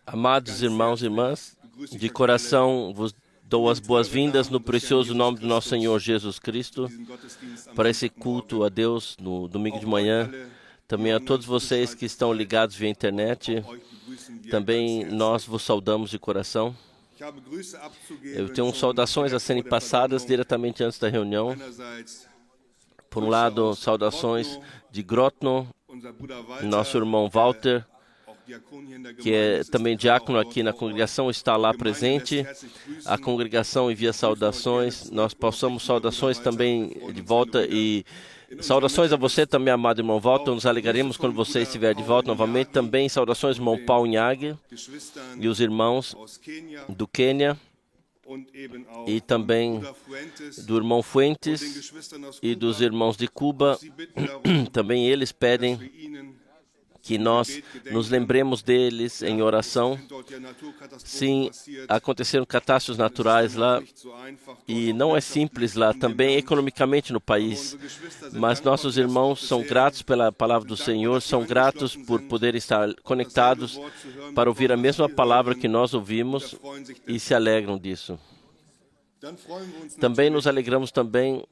Amados irmãos e irmãs, de coração vos dou as boas-vindas no precioso nome do nosso Senhor Jesus Cristo para esse culto a Deus no domingo de manhã. Também a todos vocês que estão ligados via internet, também nós vos saudamos de coração. Eu tenho saudações a serem passadas diretamente antes da reunião. Por um lado, saudações de Grotno, nosso irmão Walter, que é também diácono aqui na congregação, está lá presente. A congregação envia saudações. Nós passamos saudações também de volta e saudações a você também, amado irmão Walter. Nos alegraremos quando você estiver de volta novamente. Também saudações, irmão Paul Nyagi e os irmãos do Quênia. E também do irmão Fuentes e dos irmãos de Cuba. Também eles pedem que nós nos lembremos deles em oração. Sim, aconteceram catástrofes naturais lá e não é simples lá, também economicamente no país. Mas nossos irmãos são gratos pela palavra do Senhor, são gratos por poder estar conectados para ouvir a mesma palavra que nós ouvimos e se alegram disso. Também nos alegramos também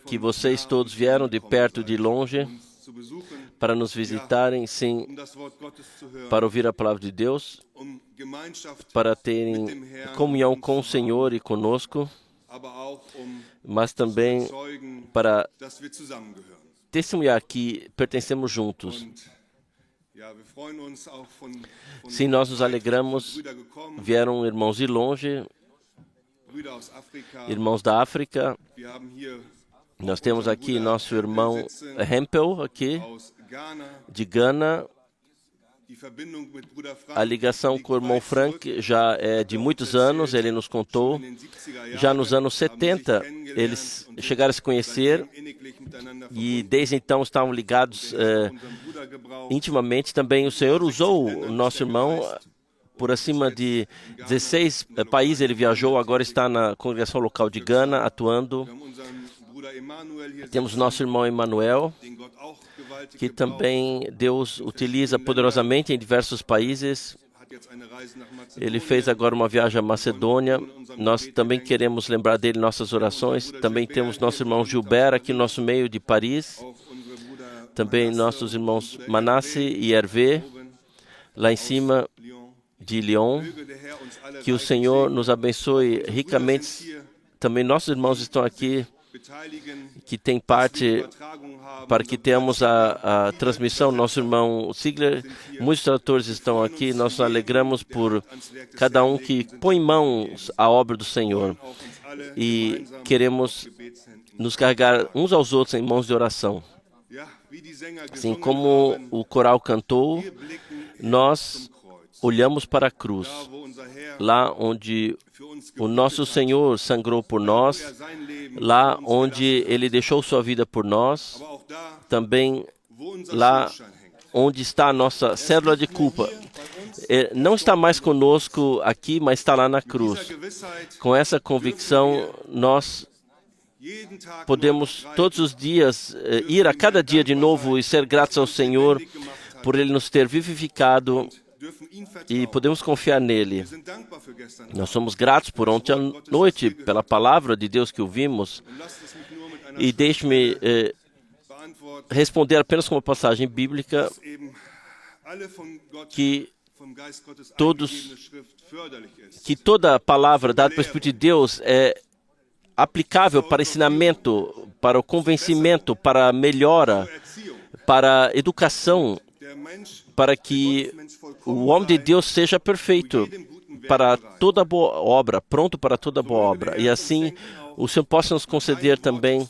que vocês todos vieram de perto e de longe para nos visitarem, sim, para ouvir a palavra de Deus, para terem comunhão com o Senhor e conosco, mas também para testemunhar que pertencemos juntos. Sim, nós nos alegramos, vieram irmãos de longe, irmãos da África. Nós temos aqui nosso irmão Hempel, aqui, de Gana. A ligação com o irmão Frank já é de muitos anos, ele nos contou. Já nos anos 70, eles chegaram a se conhecer e desde então estavam ligados intimamente. Também o Senhor usou o nosso irmão. Por acima de 16 países ele viajou, agora está na congregação local de Gana, atuando. Temos nosso irmão Emanuel, que também Deus utiliza poderosamente em diversos países. Ele fez agora uma viagem à Macedônia. Nós também queremos lembrar dele em nossas orações. Também temos nosso irmão Gilbert aqui no nosso meio de Paris. Também nossos irmãos Manasse e Hervé, lá em cima de Lyon. Que o Senhor nos abençoe ricamente. Também nossos irmãos estão aqui, que tem parte para que tenhamos a transmissão. Nosso irmão Sigler, muitos tradutores estão aqui. Nós nos alegramos por cada um que põe em mãos a obra do Senhor. E queremos nos carregar uns aos outros em mãos de oração. Assim como o coral cantou, nós olhamos para a cruz, lá onde o nosso Senhor sangrou por nós, lá onde Ele deixou sua vida por nós, também lá onde está a nossa cédula de culpa. Não está mais conosco aqui, mas está lá na cruz. Com essa convicção, nós podemos todos os dias ir a cada dia de novo e ser gratos ao Senhor por Ele nos ter vivificado e podemos confiar nele. Nós somos gratos por ontem à noite, pela palavra de Deus que ouvimos. E deixe-me responder apenas com uma passagem bíblica que toda a palavra dada pelo Espírito de Deus é aplicável para ensinamento, para o convencimento, para a melhora, para a educação, para que o homem de Deus seja perfeito para toda boa obra, pronto para toda boa obra. E assim, o Senhor possa nos conceder também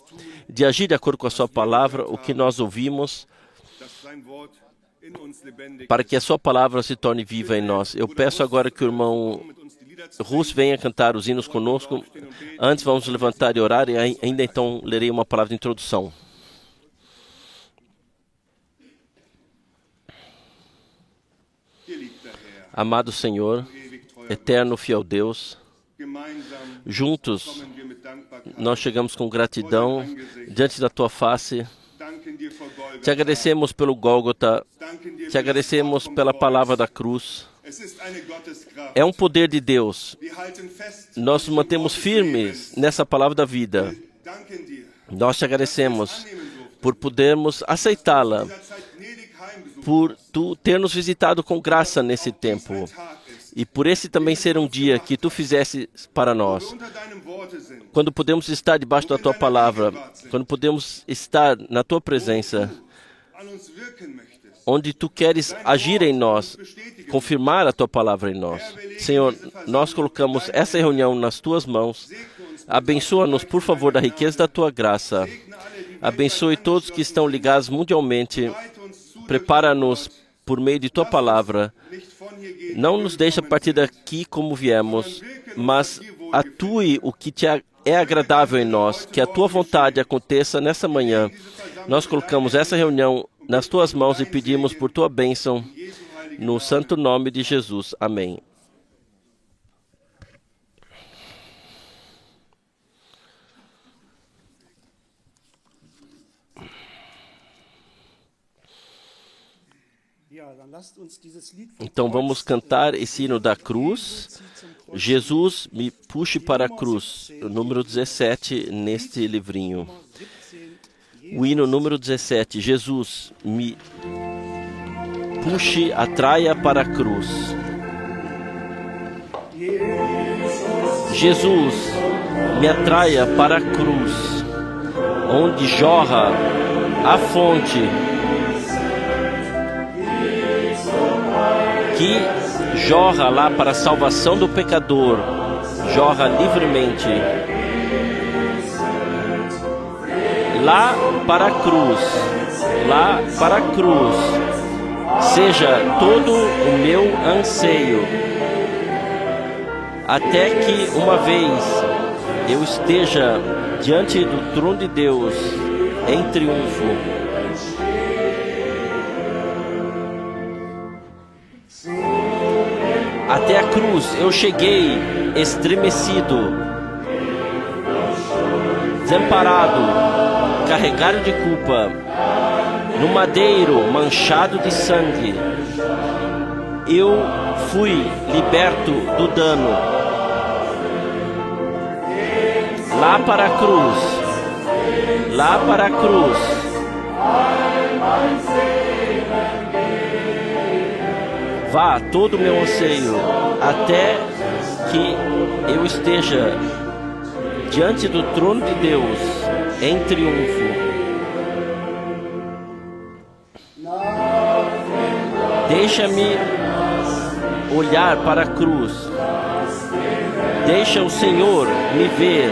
de agir de acordo com a sua palavra, o que nós ouvimos, para que a sua palavra se torne viva em nós. Eu peço agora que o irmão Russ venha cantar os hinos conosco. Antes vamos levantar e orar, e ainda então lerei uma palavra de introdução. Amado Senhor, eterno fiel Deus, juntos nós chegamos com gratidão diante da Tua face, Te agradecemos pelo Gólgota, te agradecemos pela palavra da cruz. É um poder de Deus. Nós nos mantemos firmes nessa palavra da vida. Nós te agradecemos por podermos aceitá-la, por tu ter nos visitado com graça nesse tempo e por esse também ser um dia que tu fizesse para nós. Quando podemos estar debaixo da tua palavra, quando podemos estar na tua presença, onde tu queres agir em nós, confirmar a tua palavra em nós. Senhor, nós colocamos essa reunião nas tuas mãos. Abençoa-nos, por favor, da riqueza da tua graça. Abençoe todos que estão ligados mundialmente. Prepara-nos por meio de tua palavra. Não nos deixa partir daqui como viemos, mas atue o que te é agradável em nós. Que a tua vontade aconteça nessa manhã. Nós colocamos essa reunião nas tuas mãos e pedimos por tua bênção, no santo nome de Jesus. Amém. Então vamos cantar esse hino da cruz. Jesus, me puxe para a cruz. O número 17 neste livrinho. O hino número 17. Jesus, me puxe, atraia para a cruz. Jesus, me atraia para a cruz, onde jorra a fonte que jorra lá para a salvação do pecador, jorra livremente. Lá para a cruz, lá para a cruz, seja todo o meu anseio, até que uma vez eu esteja diante do trono de Deus em triunfo. Até a cruz eu cheguei estremecido, desamparado, carregado de culpa, no madeiro manchado de sangue. Eu fui liberto do dano. Lá para a cruz, lá para a cruz, vá todo o meu anseio, até que eu esteja diante do trono de Deus em triunfo. Deixa-me olhar para a cruz. Deixa o Senhor me ver.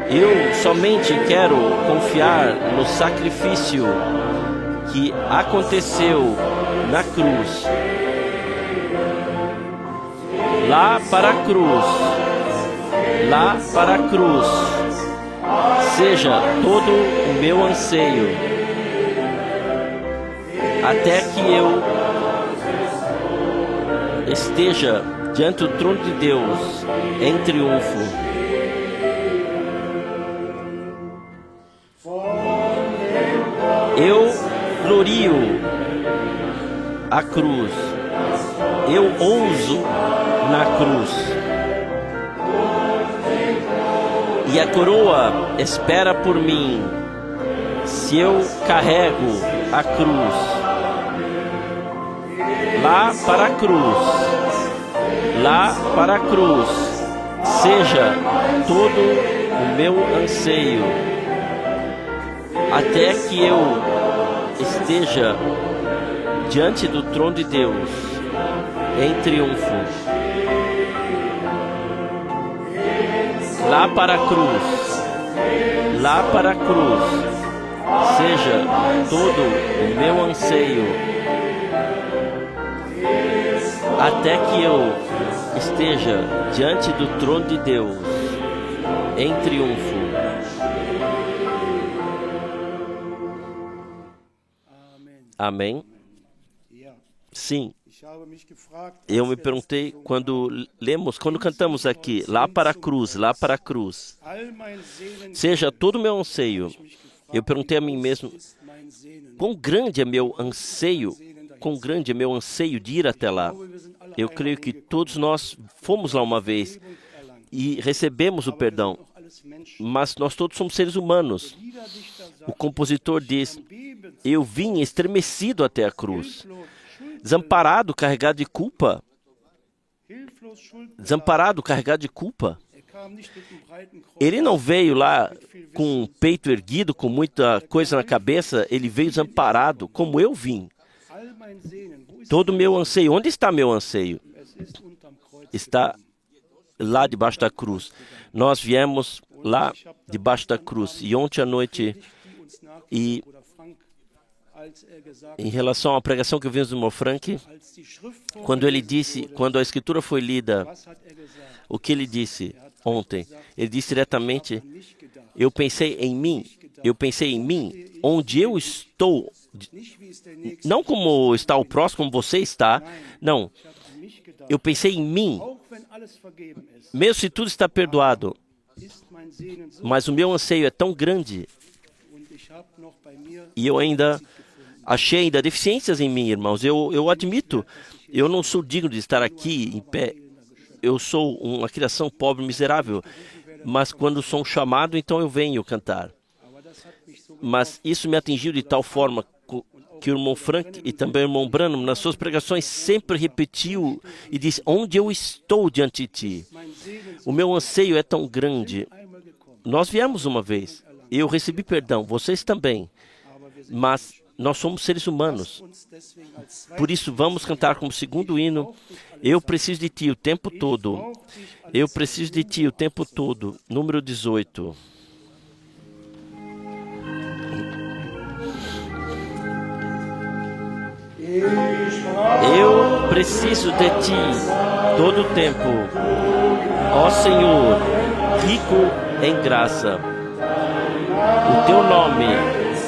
Eu somente quero confiar no sacrifício que aconteceu na cruz. Lá para a cruz, lá para a cruz, seja todo o meu anseio, até que eu esteja diante do trono de Deus em triunfo. Eu glorio a cruz, eu ouso na cruz, e a coroa espera por mim, se eu carrego a cruz. Lá para a cruz, lá para a cruz, seja todo o meu anseio, até que eu esteja diante do trono de Deus em triunfo. Lá para a cruz, lá para a cruz, seja todo o meu anseio, até que eu esteja diante do trono de Deus em triunfo. Amém? Sim. Eu me perguntei quando cantamos aqui, lá para a cruz, lá para a cruz. Seja todo o meu anseio. Eu perguntei a mim mesmo, quão grande é meu anseio de ir até lá. Eu creio que todos nós fomos lá uma vez e recebemos o perdão, mas nós todos somos seres humanos. O compositor diz, eu vim estremecido até a cruz, desamparado, carregado de culpa. Desamparado, carregado de culpa. Ele não veio lá com o peito erguido, com muita coisa na cabeça, ele veio desamparado, como eu vim. Todo o meu anseio, onde está meu anseio? Está lá debaixo da cruz. Nós viemos lá debaixo da cruz. E ontem à noite, em relação à pregação que ouvimos do irmão Frank, quando ele disse, quando a Escritura foi lida, o que ele disse ontem? Ele disse diretamente, eu pensei em mim, onde eu estou, não como está o próximo, como você está, não, eu pensei em mim, mesmo se tudo está perdoado, mas o meu anseio é tão grande, e eu ainda achei deficiências em mim, irmãos, eu admito, eu não sou digno de estar aqui em pé, eu sou uma criação pobre, miserável, mas quando sou um chamado, então eu venho cantar. Mas isso me atingiu de tal forma que o irmão Frank e também o irmão Branham, nas suas pregações, sempre repetiu e disse, onde eu estou diante de ti? O meu anseio é tão grande. Nós viemos uma vez, eu recebi perdão, vocês também, mas nós somos seres humanos. Por isso, vamos cantar como segundo hino, eu preciso de ti o tempo todo. Eu preciso de ti o tempo todo. Número 18. Eu preciso de ti todo o tempo. Ó Senhor, rico em graça. O teu nome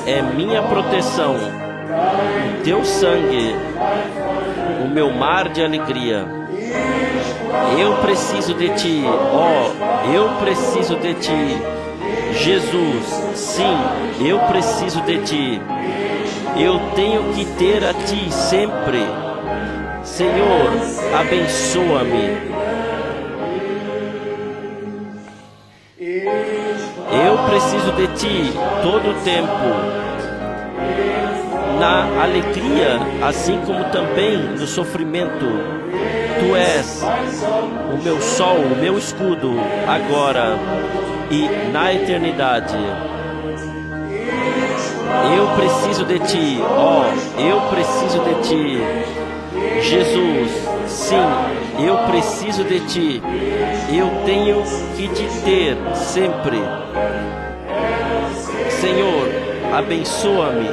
é minha proteção. O teu sangue, o meu mar de alegria. Eu preciso de ti, ó, eu preciso de ti. Jesus, sim, eu preciso de ti. Eu tenho que ter a ti sempre. Senhor, abençoa-me. Eu preciso de ti todo o tempo. Na alegria, assim como também no sofrimento. Tu és o meu sol, o meu escudo, agora e na eternidade. Eu preciso de ti, ó, eu preciso de ti. Jesus, sim, eu preciso de ti. Eu tenho que te ter sempre. Senhor, abençoa-me.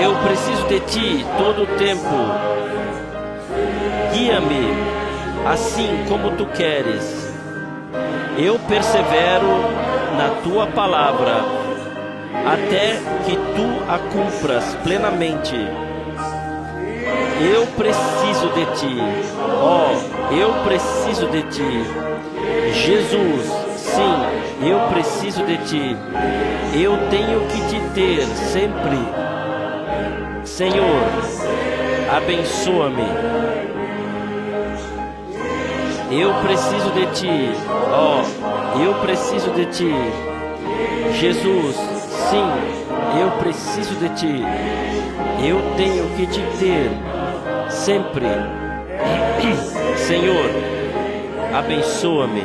Eu preciso de ti todo o tempo. Guia-me assim como tu queres. Eu persevero na tua palavra até que tu a cumpras plenamente. Eu preciso de ti. Ó, eu preciso de ti. Jesus, sim, eu preciso de ti. Eu tenho que te ter sempre. Senhor, abençoa-me. Eu preciso de ti. Ó, eu preciso de ti. Jesus, sim, eu preciso de ti. Eu tenho que te ter sempre. Senhor, abençoa-me.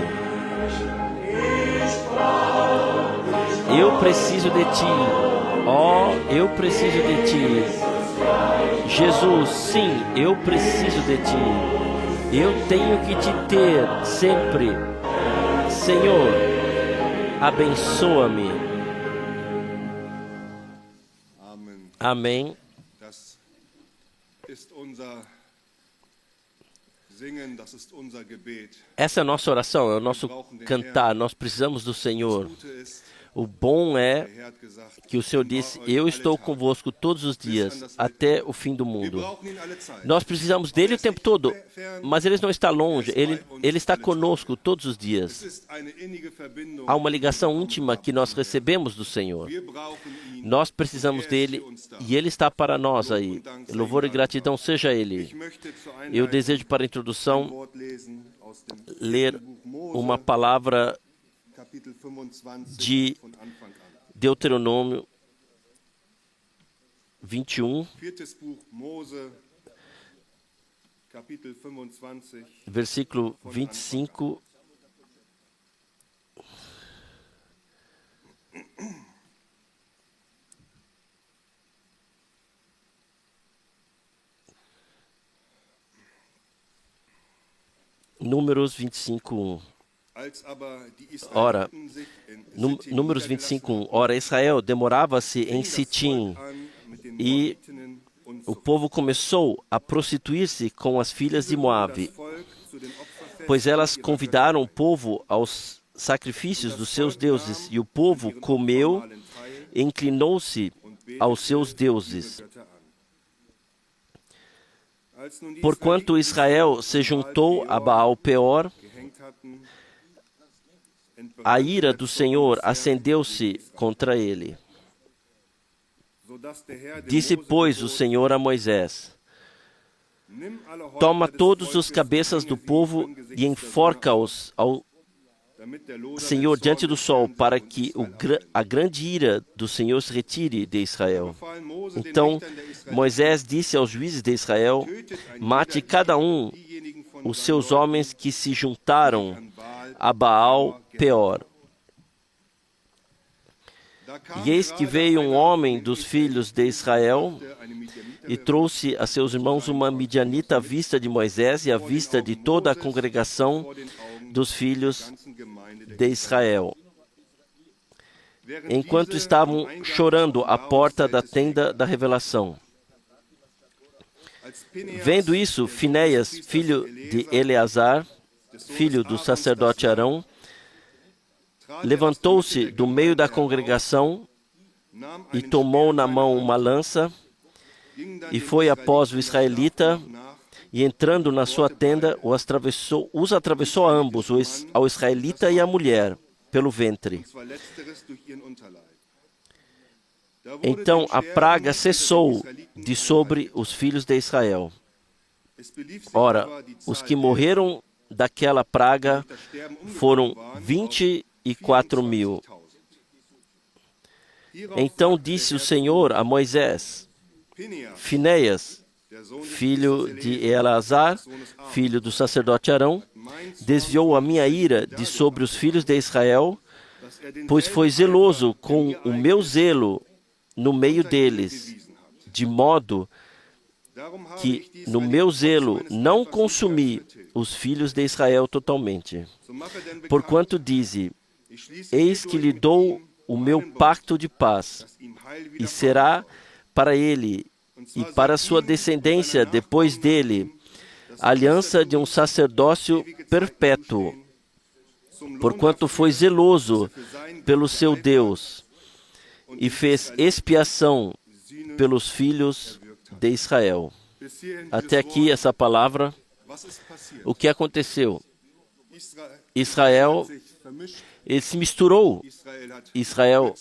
Eu preciso de ti. Ó, eu preciso de ti. Jesus, sim, eu preciso de ti. Eu tenho que te ter sempre. Senhor, abençoa-me. Amém. Essa é a nossa oração, é o nosso cantar. Nós precisamos do Senhor. O bom é que o Senhor disse, eu estou convosco todos os dias, até o fim do mundo. Nós precisamos dele o tempo todo, mas ele não está longe, ele está conosco todos os dias. Há uma ligação íntima que nós recebemos do Senhor. Nós precisamos dele e ele está para nós aí. Louvor e gratidão seja a ele. Eu desejo para a introdução ler uma palavra de Deuteronômio 21, versículo 25. Números 25:1. Ora, Números 25:1. Ora, Israel demorava-se em Sitim, e o povo começou a prostituir-se com as filhas de Moabe, pois elas convidaram o povo aos sacrifícios dos seus deuses, e o povo comeu e inclinou-se aos seus deuses. Porquanto Israel se juntou a Baal-Peor, a ira do Senhor acendeu-se contra ele. Disse, pois, o Senhor a Moisés: toma todos os cabeças do povo e enforca-os ao Senhor diante do sol, para que a grande ira do Senhor se retire de Israel. Então Moisés disse aos juízes de Israel: mate cada um os seus homens que se juntaram a Baal-Peor. E eis que veio um homem dos filhos de Israel e trouxe a seus irmãos uma midianita à vista de Moisés e à vista de toda a congregação dos filhos de Israel, enquanto estavam chorando à porta da tenda da revelação. Vendo isso, Finéias, filho de Eleazar, filho do sacerdote Arão, levantou-se do meio da congregação e tomou na mão uma lança e foi após o israelita, e entrando na sua tenda, os atravessou a ambos, ao israelita e à mulher, pelo ventre. Então a praga cessou de sobre os filhos de Israel. Ora, os que morreram daquela praga foram 24.000. Então disse o Senhor a Moisés: Finéias, filho de Eleazar, filho do sacerdote Arão, desviou a minha ira de sobre os filhos de Israel, pois foi zeloso com o meu zelo no meio deles, de modo que no meu zelo não consumi os filhos de Israel totalmente. Porquanto dize: eis que lhe dou o meu pacto de paz, e será para ele e para sua descendência depois dele aliança de um sacerdócio perpétuo, porquanto foi zeloso pelo seu Deus e fez expiação pelos filhos de Israel. Até aqui essa palavra. O que aconteceu? Israel, ele se misturou. Israel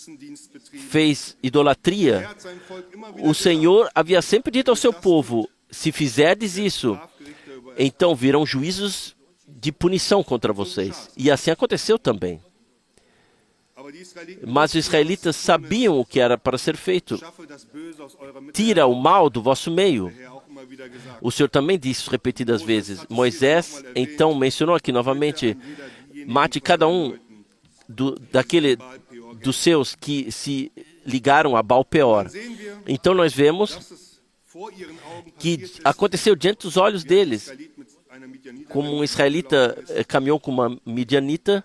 fez idolatria. O Senhor havia sempre dito ao seu povo: se fizerdes isso, então virão juízos de punição contra vocês. E assim aconteceu também. Mas os israelitas sabiam o que era para ser feito. Tira o mal do vosso meio. O Senhor também disse repetidas vezes. Moisés, então, mencionou aqui novamente: mate cada um dos seus que se ligaram a Baal-Peor. Então nós vemos que aconteceu diante dos olhos deles, como um israelita caminhou com uma midianita,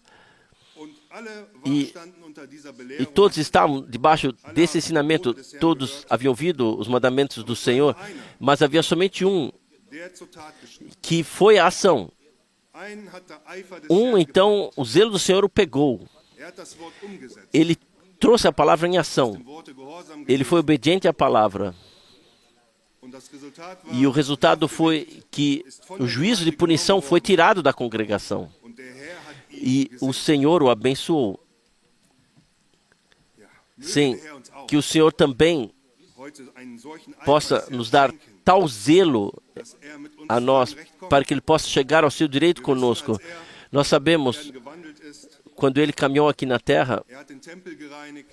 e todos estavam debaixo desse ensinamento, todos haviam ouvido os mandamentos do Senhor, mas havia somente um que foi a ação. Então, o zelo do Senhor o pegou. Ele trouxe a palavra em ação. Ele foi obediente à palavra. E o resultado foi que o juízo de punição foi tirado da congregação. E o Senhor o abençoou. Sim, que o Senhor também possa nos dar tal zelo a nós, para que Ele possa chegar ao seu direito conosco. Nós sabemos, quando Ele caminhou aqui na terra,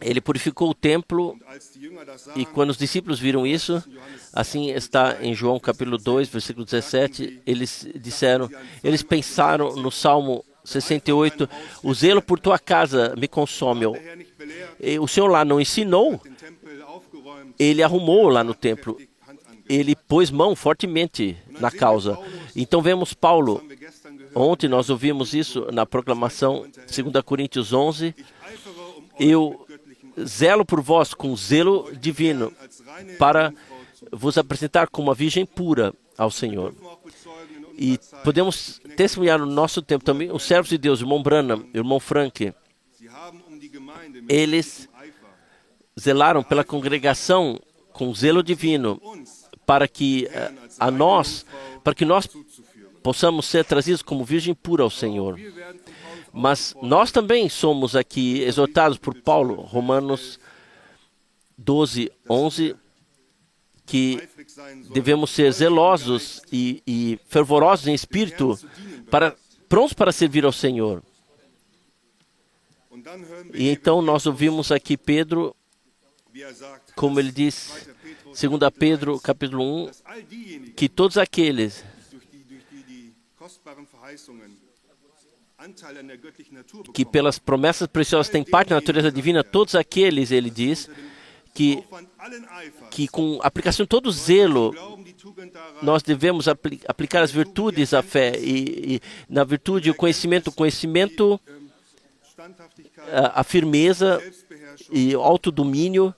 Ele purificou o templo, e quando os discípulos viram isso, assim está em João capítulo 2, versículo 17, eles pensaram no Salmo 68, o zelo por tua casa me consome. E o Senhor lá não ensinou, Ele arrumou lá no templo. Ele pôs mão fortemente na causa. Então vemos Paulo, ontem nós ouvimos isso na proclamação, 2 Coríntios 11, eu zelo por vós com zelo divino, para vos apresentar como uma virgem pura ao Senhor. E podemos testemunhar no nosso tempo também os servos de Deus, irmão Branham, irmão Frank, eles zelaram pela congregação com zelo divino, para que nós possamos ser trazidos como virgem pura ao Senhor. Mas nós também somos aqui exortados por Paulo, Romanos 12, 11, que devemos ser zelosos e fervorosos em espírito, prontos para servir ao Senhor. E então nós ouvimos aqui Pedro, como ele diz, 2 Pedro, capítulo 1, que todos aqueles que pelas promessas preciosas têm parte da natureza divina, todos aqueles, ele diz, que com a aplicação de todo zelo, nós devemos aplicar as virtudes à fé, e na virtude o conhecimento, a firmeza e o autodomínio,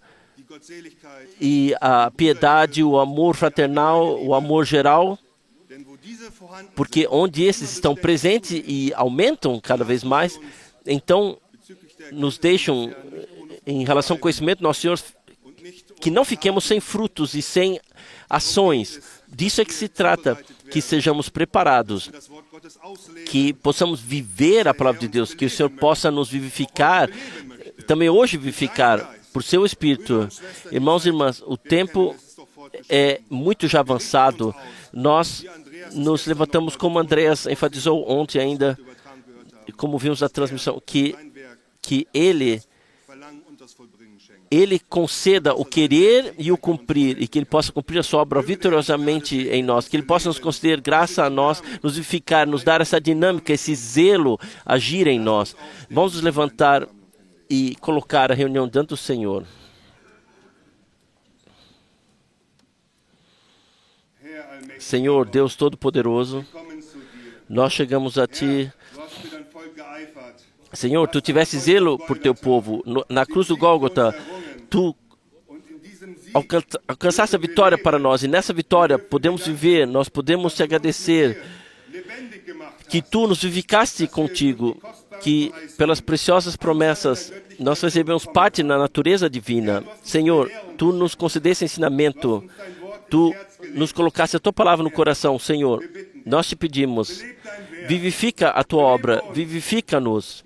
e a piedade, o amor fraternal, o amor geral, porque onde esses estão presentes e aumentam cada vez mais, então nos deixam, em relação ao conhecimento do nosso Senhor, que não fiquemos sem frutos e sem ações. Disso é que se trata, que sejamos preparados, que possamos viver a palavra de Deus, que o Senhor possa nos vivificar, também hoje vivificar, por seu Espírito. Irmãos e irmãs, o tempo é muito já avançado. Nós nos levantamos, como Andreas enfatizou ontem ainda, como vimos na transmissão, que Ele conceda o querer e o cumprir, e que Ele possa cumprir a sua obra vitoriosamente em nós, que Ele possa nos conceder graça a nós, nos vivificar, nos dar essa dinâmica, esse zelo agir em nós. Vamos nos levantar e colocar a reunião diante do Senhor. Senhor, Deus Todo-Poderoso, nós chegamos a Ti. Senhor, Tu tivesse zelo por Teu povo. Na cruz do Gólgota, Tu alcançaste a vitória para nós. E nessa vitória podemos viver, nós podemos Te agradecer que Tu nos vivificaste contigo, que pelas preciosas promessas nós recebemos parte na natureza divina. Senhor, Tu nos concedeste ensinamento, Tu nos colocaste a Tua palavra no coração. Senhor, nós Te pedimos, vivifica a Tua obra, vivifica-nos,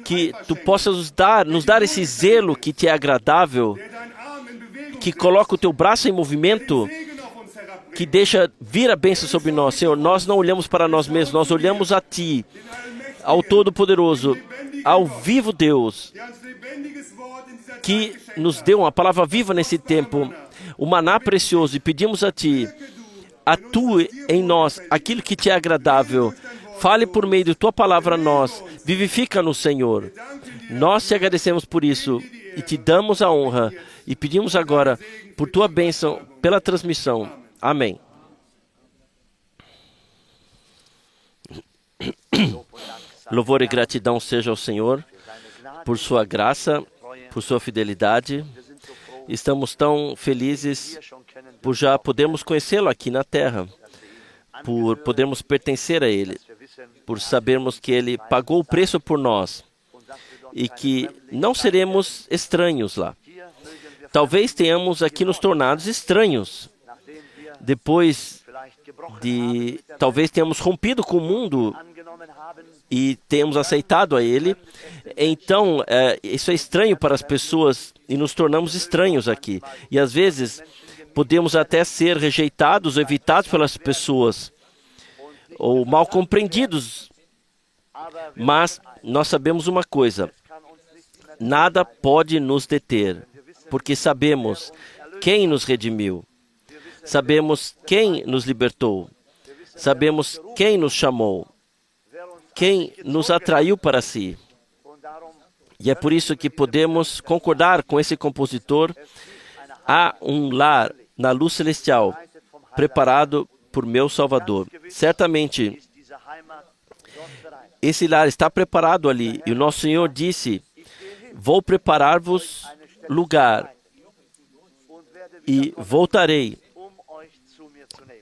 que Tu possas nos dar esse zelo que Te é agradável, que coloca o Teu braço em movimento, que deixa vir a bênção sobre nós. Senhor, nós não olhamos para nós mesmos, nós olhamos a Ti, ao Todo-Poderoso, ao vivo Deus, que nos deu uma palavra viva nesse tempo, o maná precioso, e pedimos a Ti, atue em nós aquilo que Te é agradável. Fale por meio de Tua palavra a nós, vivifica-nos, Senhor. Nós Te agradecemos por isso e Te damos a honra e pedimos agora por Tua bênção pela transmissão. Amém. Louvor e gratidão seja ao Senhor por Sua graça, por Sua fidelidade. Estamos tão felizes por já podermos conhecê-lo aqui na terra, por podermos pertencer a Ele, por sabermos que Ele pagou o preço por nós e que não seremos estranhos lá. Talvez tenhamos aqui nos tornados estranhos. Depois de talvez tenhamos rompido com o mundo e tenhamos aceitado a ele, então isso é estranho para as pessoas e nos tornamos estranhos aqui. E às vezes podemos até ser rejeitados ou evitados pelas pessoas ou mal compreendidos. Mas nós sabemos uma coisa: nada pode nos deter, porque sabemos quem nos redimiu, sabemos quem nos libertou, sabemos quem nos chamou, quem nos atraiu para si. E é por isso que podemos concordar com esse compositor. Há um lar na luz celestial, preparado por meu Salvador. Certamente, esse lar está preparado ali. E o nosso Senhor disse: vou preparar-vos lugar e voltarei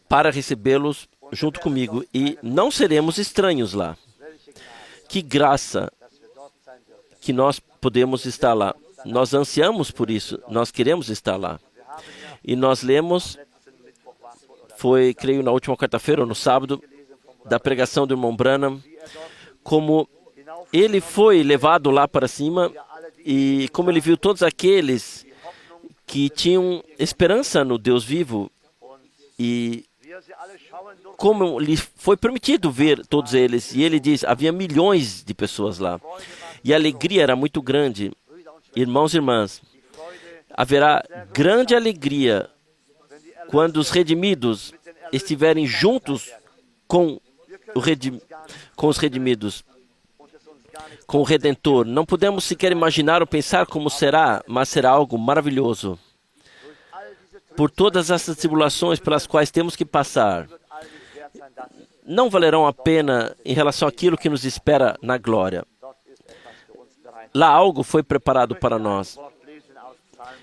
para recebê-los junto comigo. E não seremos estranhos lá. Que graça que nós podemos estar lá. Nós ansiamos por isso, nós queremos estar lá. E nós lemos, foi, creio, na última quarta-feira ou no sábado, da pregação do irmão Branham, como ele foi levado lá para cima e como ele viu todos aqueles que tinham esperança no Deus vivo e como lhe foi permitido ver todos eles. E ele diz, havia milhões de pessoas lá. E a alegria era muito grande. Irmãos e irmãs, haverá grande alegria quando os redimidos estiverem juntos com os redimidos, com o Redentor. Não podemos sequer imaginar ou pensar como será, mas será algo maravilhoso. Por todas essas tribulações pelas quais temos que passar, não valerão a pena em relação àquilo que nos espera na glória. Lá algo foi preparado para nós.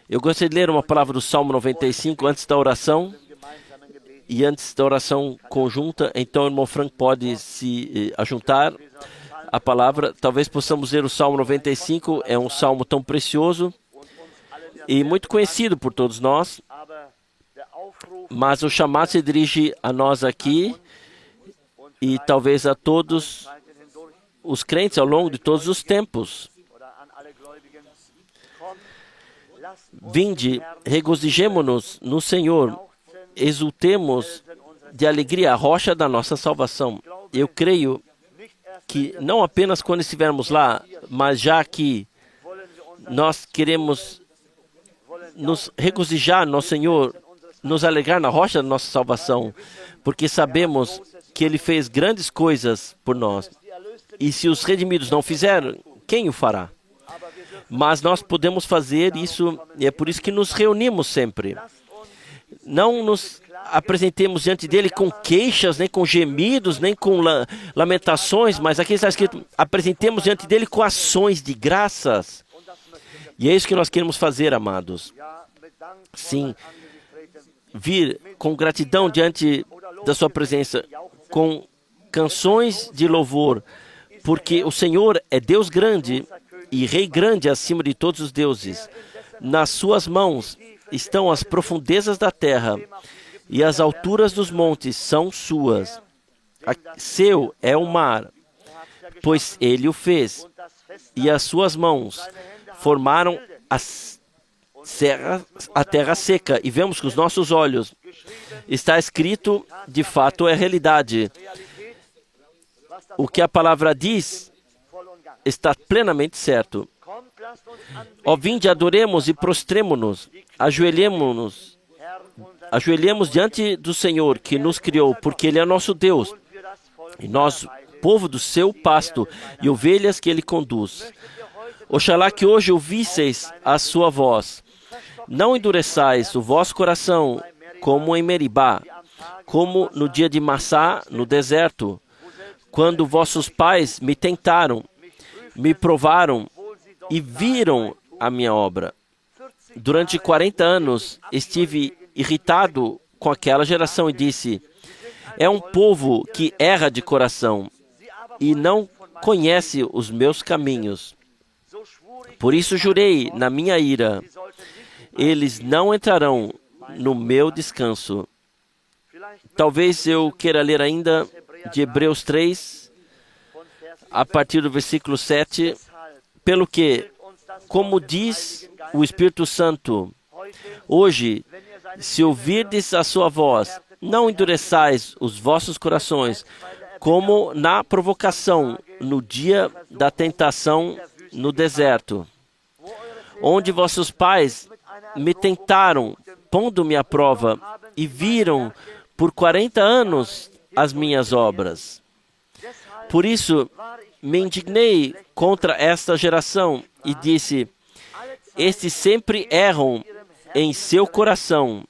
Eu gostaria de ler uma palavra do Salmo 95 antes da oração e antes da oração conjunta. Então o irmão Frank pode se ajuntar à palavra. Talvez possamos ler o Salmo 95. É um salmo tão precioso e muito conhecido por todos nós. Mas o chamado se dirige a nós aqui e talvez a todos os crentes ao longo de todos os tempos. Vinde, regozijemo-nos no Senhor, exultemos de alegria a rocha da nossa salvação. Eu creio que não apenas quando estivermos lá, mas já que nós queremos nos regozijar no Senhor, nos alegrar na rocha da nossa salvação, porque sabemos que Ele fez grandes coisas por nós. E se os redimidos não fizeram, quem o fará? Mas nós podemos fazer isso, e é por isso que nos reunimos sempre. Não nos apresentemos diante dele com queixas, nem com gemidos, nem com lamentações, mas aqui está escrito, apresentemos diante dele com ações de graças. E é isso que nós queremos fazer, amados. Sim, vir com gratidão diante da sua presença, com canções de louvor, porque o Senhor é Deus grande e Rei grande acima de todos os deuses. Nas suas mãos estão as profundezas da terra e as alturas dos montes são suas. Seu é o mar, pois Ele o fez, e as suas mãos formaram a terra seca. E vemos com os nossos olhos. Está escrito, de fato é realidade. O que a palavra diz está plenamente certo. Ó, vinde, adoremos e prostremo-nos, ajoelhemos diante do Senhor que nos criou, porque Ele é nosso Deus, e nós, povo do seu pasto, e ovelhas que Ele conduz. Oxalá que hoje ouvisseis a sua voz. Não endureçais o vosso coração, como em Meribá, como no dia de Massá, no deserto, quando vossos pais me tentaram, me provaram e viram a minha obra. Durante 40 anos estive irritado com aquela geração e disse, é um povo que erra de coração e não conhece os meus caminhos. Por isso jurei na minha ira, eles não entrarão no meu descanso. Talvez eu queira ler ainda de Hebreus 3, a partir do versículo 7, pelo que, como diz o Espírito Santo, hoje, se ouvirdes a sua voz, não endureçais os vossos corações, como na provocação, no dia da tentação no deserto, onde vossos pais me tentaram, pondo-me à prova, e viram por 40 anos as minhas obras. Por isso, me indignei contra esta geração e disse, estes sempre erram em seu coração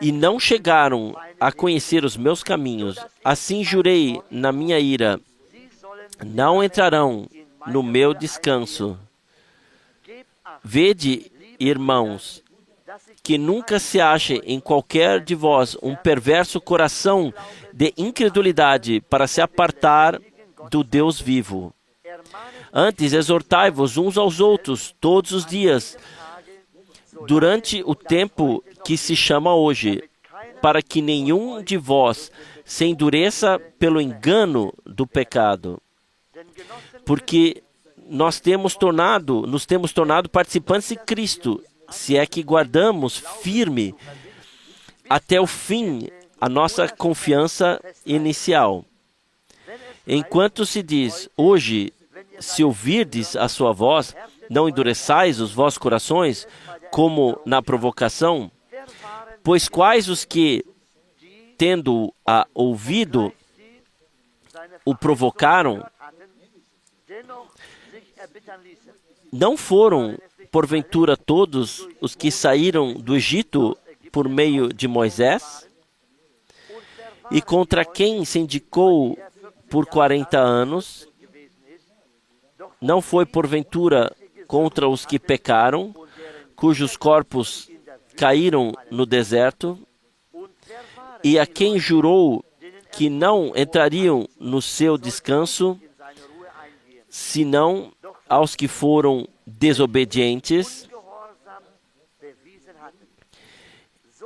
e não chegaram a conhecer os meus caminhos. Assim jurei na minha ira, não entrarão no meu descanso. Vede, irmãos, que nunca se ache em qualquer de vós um perverso coração de incredulidade para se apartar do Deus vivo. Antes, exortai-vos uns aos outros todos os dias, durante o tempo que se chama hoje, para que nenhum de vós se endureça pelo engano do pecado. Porque nos temos tornado participantes de Cristo, se é que guardamos firme até o fim a nossa confiança inicial. Enquanto se diz, hoje, se ouvirdes a sua voz, não endureçais os vossos corações, como na provocação, pois quais os que, tendo-a ouvido, o provocaram, não foram, porventura, todos os que saíram do Egito por meio de Moisés? E contra quem se indicou por 40 anos? Não foi, porventura, contra os que pecaram, cujos corpos caíram no deserto? E a quem jurou que não entrariam no seu descanso, senão aos que foram desobedientes?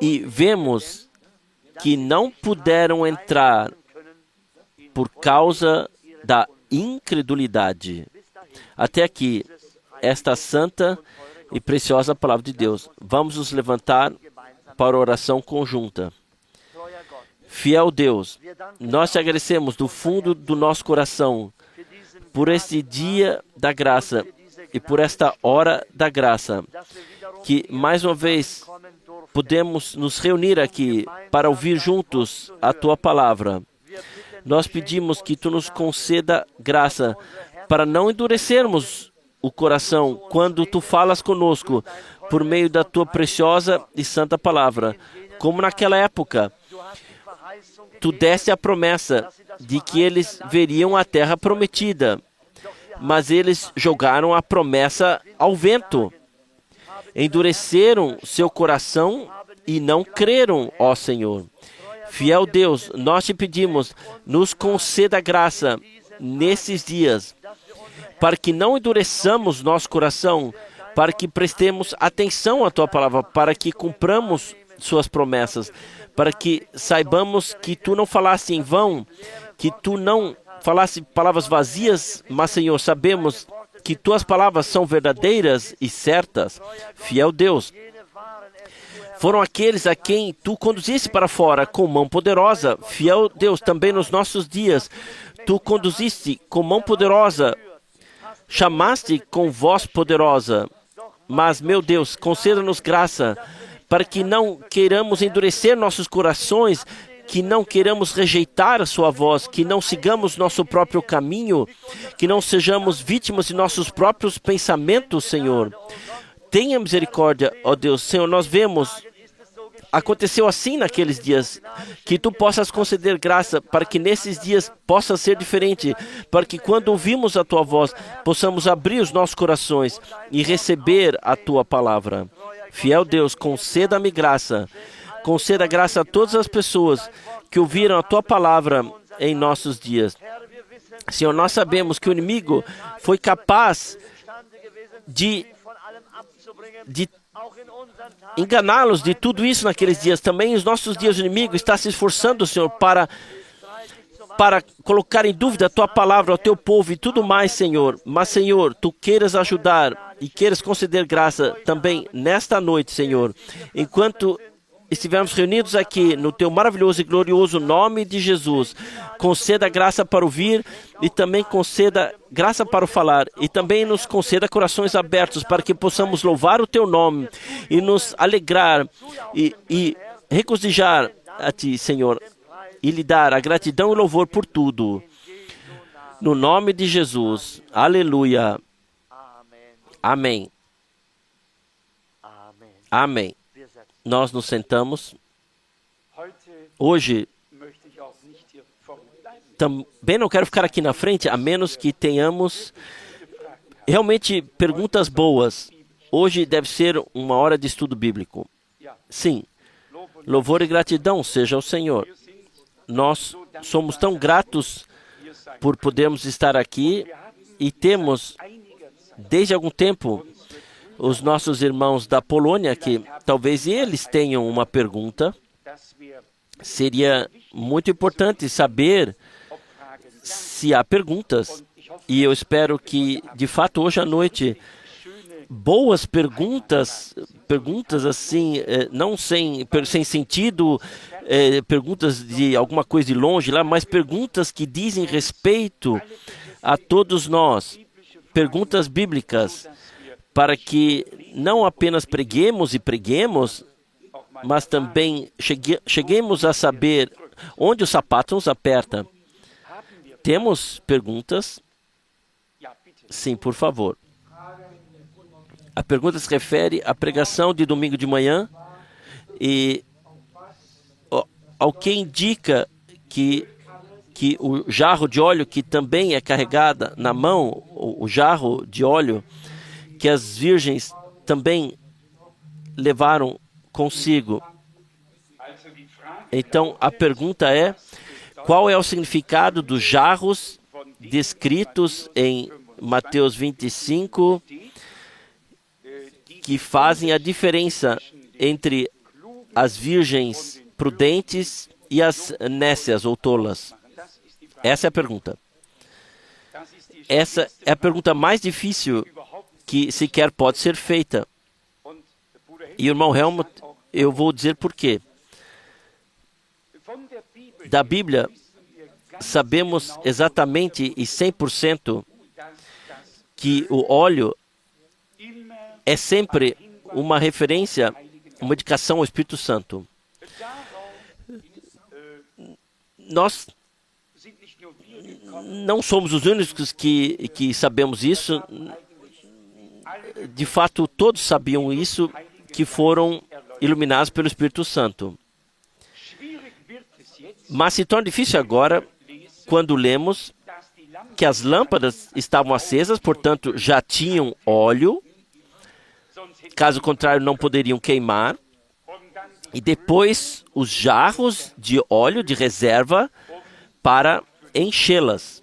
E vemos que não puderam entrar por causa da incredulidade. Até aqui, esta santa e preciosa palavra de Deus. Vamos nos levantar para a oração conjunta. Fiel Deus, nós te agradecemos do fundo do nosso coração por este dia da graça e por esta hora da graça, que mais uma vez podemos nos reunir aqui para ouvir juntos a tua palavra. Nós pedimos que tu nos conceda graça para não endurecermos o coração quando tu falas conosco por meio da tua preciosa e santa palavra. Como naquela época, tu deste a promessa de que eles veriam a terra prometida, mas eles jogaram a promessa ao vento. Endureceram seu coração e não creram, ó Senhor. Fiel Deus, nós te pedimos, nos conceda graça nesses dias, para que não endureçamos nosso coração, para que prestemos atenção à tua palavra, para que cumpramos suas promessas, para que saibamos que tu não falaste em vão, que tu não falaste palavras vazias, mas, Senhor, sabemos que tuas palavras são verdadeiras e certas. Fiel Deus, foram aqueles a quem tu conduziste para fora com mão poderosa. Fiel Deus, também nos nossos dias, tu conduziste com mão poderosa, chamaste com voz poderosa. Mas, meu Deus, conceda-nos graça para que não queiramos endurecer nossos corações, que não queiramos rejeitar a sua voz, que não sigamos nosso próprio caminho, que não sejamos vítimas de nossos próprios pensamentos, Senhor. Tenha misericórdia, ó Deus. Senhor, nós vemos, aconteceu assim naqueles dias, que tu possas conceder graça para que nesses dias possa ser diferente, para que quando ouvimos a tua voz, possamos abrir os nossos corações e receber a tua palavra. Fiel Deus, conceda-me graça. Conceda graça a todas as pessoas que ouviram a tua palavra em nossos dias. Senhor, nós sabemos que o inimigo foi capaz de enganá-los de tudo isso naqueles dias. Também os nossos dias, o inimigo está se esforçando, Senhor, para colocar em dúvida a Tua palavra, ao Teu povo e tudo mais, Senhor. Mas, Senhor, Tu queiras ajudar e queiras conceder graça também nesta noite, Senhor. Enquanto estivermos reunidos aqui no Teu maravilhoso e glorioso nome de Jesus, conceda graça para ouvir e também conceda graça para o falar. E também nos conceda corações abertos para que possamos louvar o Teu nome e nos alegrar e regozijar a Ti, Senhor, e lhe dar a gratidão e louvor por tudo. No nome de Jesus. Aleluia. Amém. Amém. Nós nos sentamos. Hoje, também não quero ficar aqui na frente, a menos que tenhamos realmente perguntas boas. Hoje deve ser uma hora de estudo bíblico. Sim. Louvor e gratidão seja ao Senhor. Nós somos tão gratos por podermos estar aqui e temos, desde algum tempo, os nossos irmãos da Polônia, que talvez eles tenham uma pergunta. Seria muito importante saber se há perguntas. E eu espero que, de fato, hoje à noite, boas perguntas assim, não sem sentido, perguntas de alguma coisa de longe lá, mas perguntas que dizem respeito a todos nós, perguntas bíblicas, para que não apenas preguemos, mas também cheguemos a saber onde o sapato nos aperta. Temos perguntas? Sim, por favor. A pergunta se refere à pregação de domingo de manhã e ao que indica que o jarro de óleo, que também é carregada na mão, o jarro de óleo, que as virgens também levaram consigo. Então, a pergunta é, qual é o significado dos jarros descritos em Mateus 25, que fazem a diferença entre as virgens prudentes e as nécias ou tolas? Essa é a pergunta. Essa é a pergunta mais difícil que sequer pode ser feita. E, irmão Helmut, eu vou dizer por quê. Da Bíblia, sabemos exatamente e 100% que o óleo é sempre uma referência, uma indicação ao Espírito Santo. Nós não somos os únicos que sabemos isso. De fato, todos sabiam isso, que foram iluminados pelo Espírito Santo. Mas se torna difícil agora, quando lemos que as lâmpadas estavam acesas, portanto, já tinham óleo, caso contrário, não poderiam queimar, e depois os jarros de óleo de reserva para enchê-las.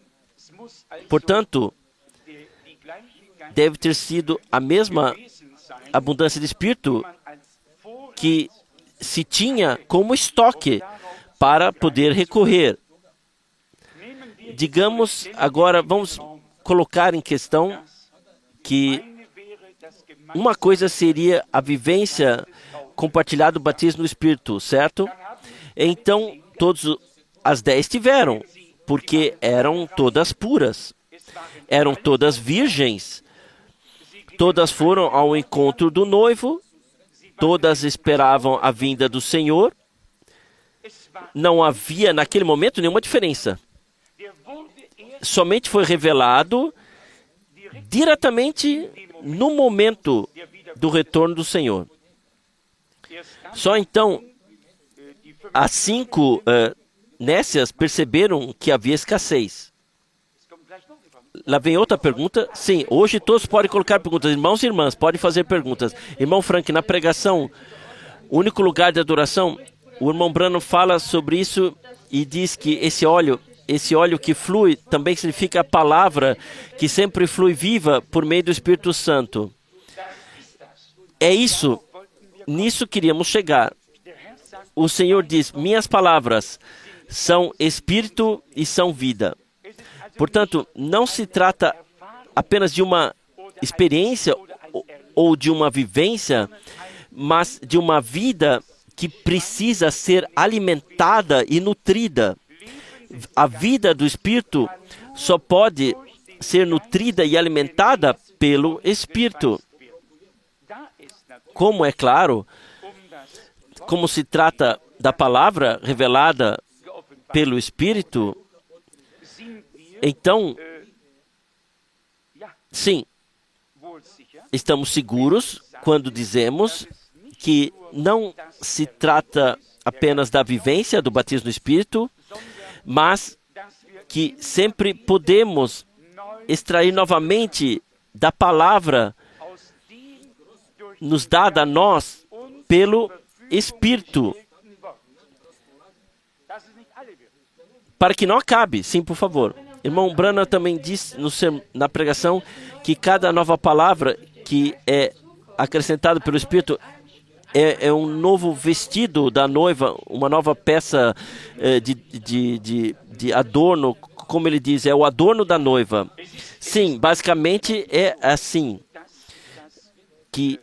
Portanto, deve ter sido a mesma abundância de Espírito que se tinha como estoque para poder recorrer. Digamos, agora vamos colocar em questão que uma coisa seria a vivência compartilhada do batismo no Espírito, certo? Então, todas as 10 tiveram, porque eram todas puras, eram todas virgens, todas foram ao encontro do noivo, todas esperavam a vinda do Senhor. Não havia, naquele momento, nenhuma diferença. Somente foi revelado diretamente no momento do retorno do Senhor. Só então, as 5 nécias perceberam que havia escassez. Lá vem outra pergunta. Sim, hoje todos podem colocar perguntas. Irmãos e irmãs, podem fazer perguntas. Irmão Frank, na pregação, o único lugar de adoração, o irmão Branham fala sobre isso e diz que esse óleo esse óleo que flui também significa a palavra que sempre flui viva por meio do Espírito Santo. É isso, nisso queríamos chegar. O Senhor diz, minhas palavras são espírito e são vida. Portanto, não se trata apenas de uma experiência ou de uma vivência, mas de uma vida que precisa ser alimentada e nutrida. A vida do Espírito só pode ser nutrida e alimentada pelo Espírito. Como é claro, como se trata da palavra revelada pelo Espírito, então, sim, estamos seguros quando dizemos que não se trata apenas da vivência do batismo no Espírito, mas que sempre podemos extrair novamente da palavra nos dada a nós pelo Espírito, para que não acabe. Sim, por favor. Irmão Branham também disse na pregação que cada nova palavra que é acrescentada pelo Espírito é um novo vestido da noiva, uma nova peça de adorno, como ele diz, é o adorno da noiva. Sim, basicamente é assim, que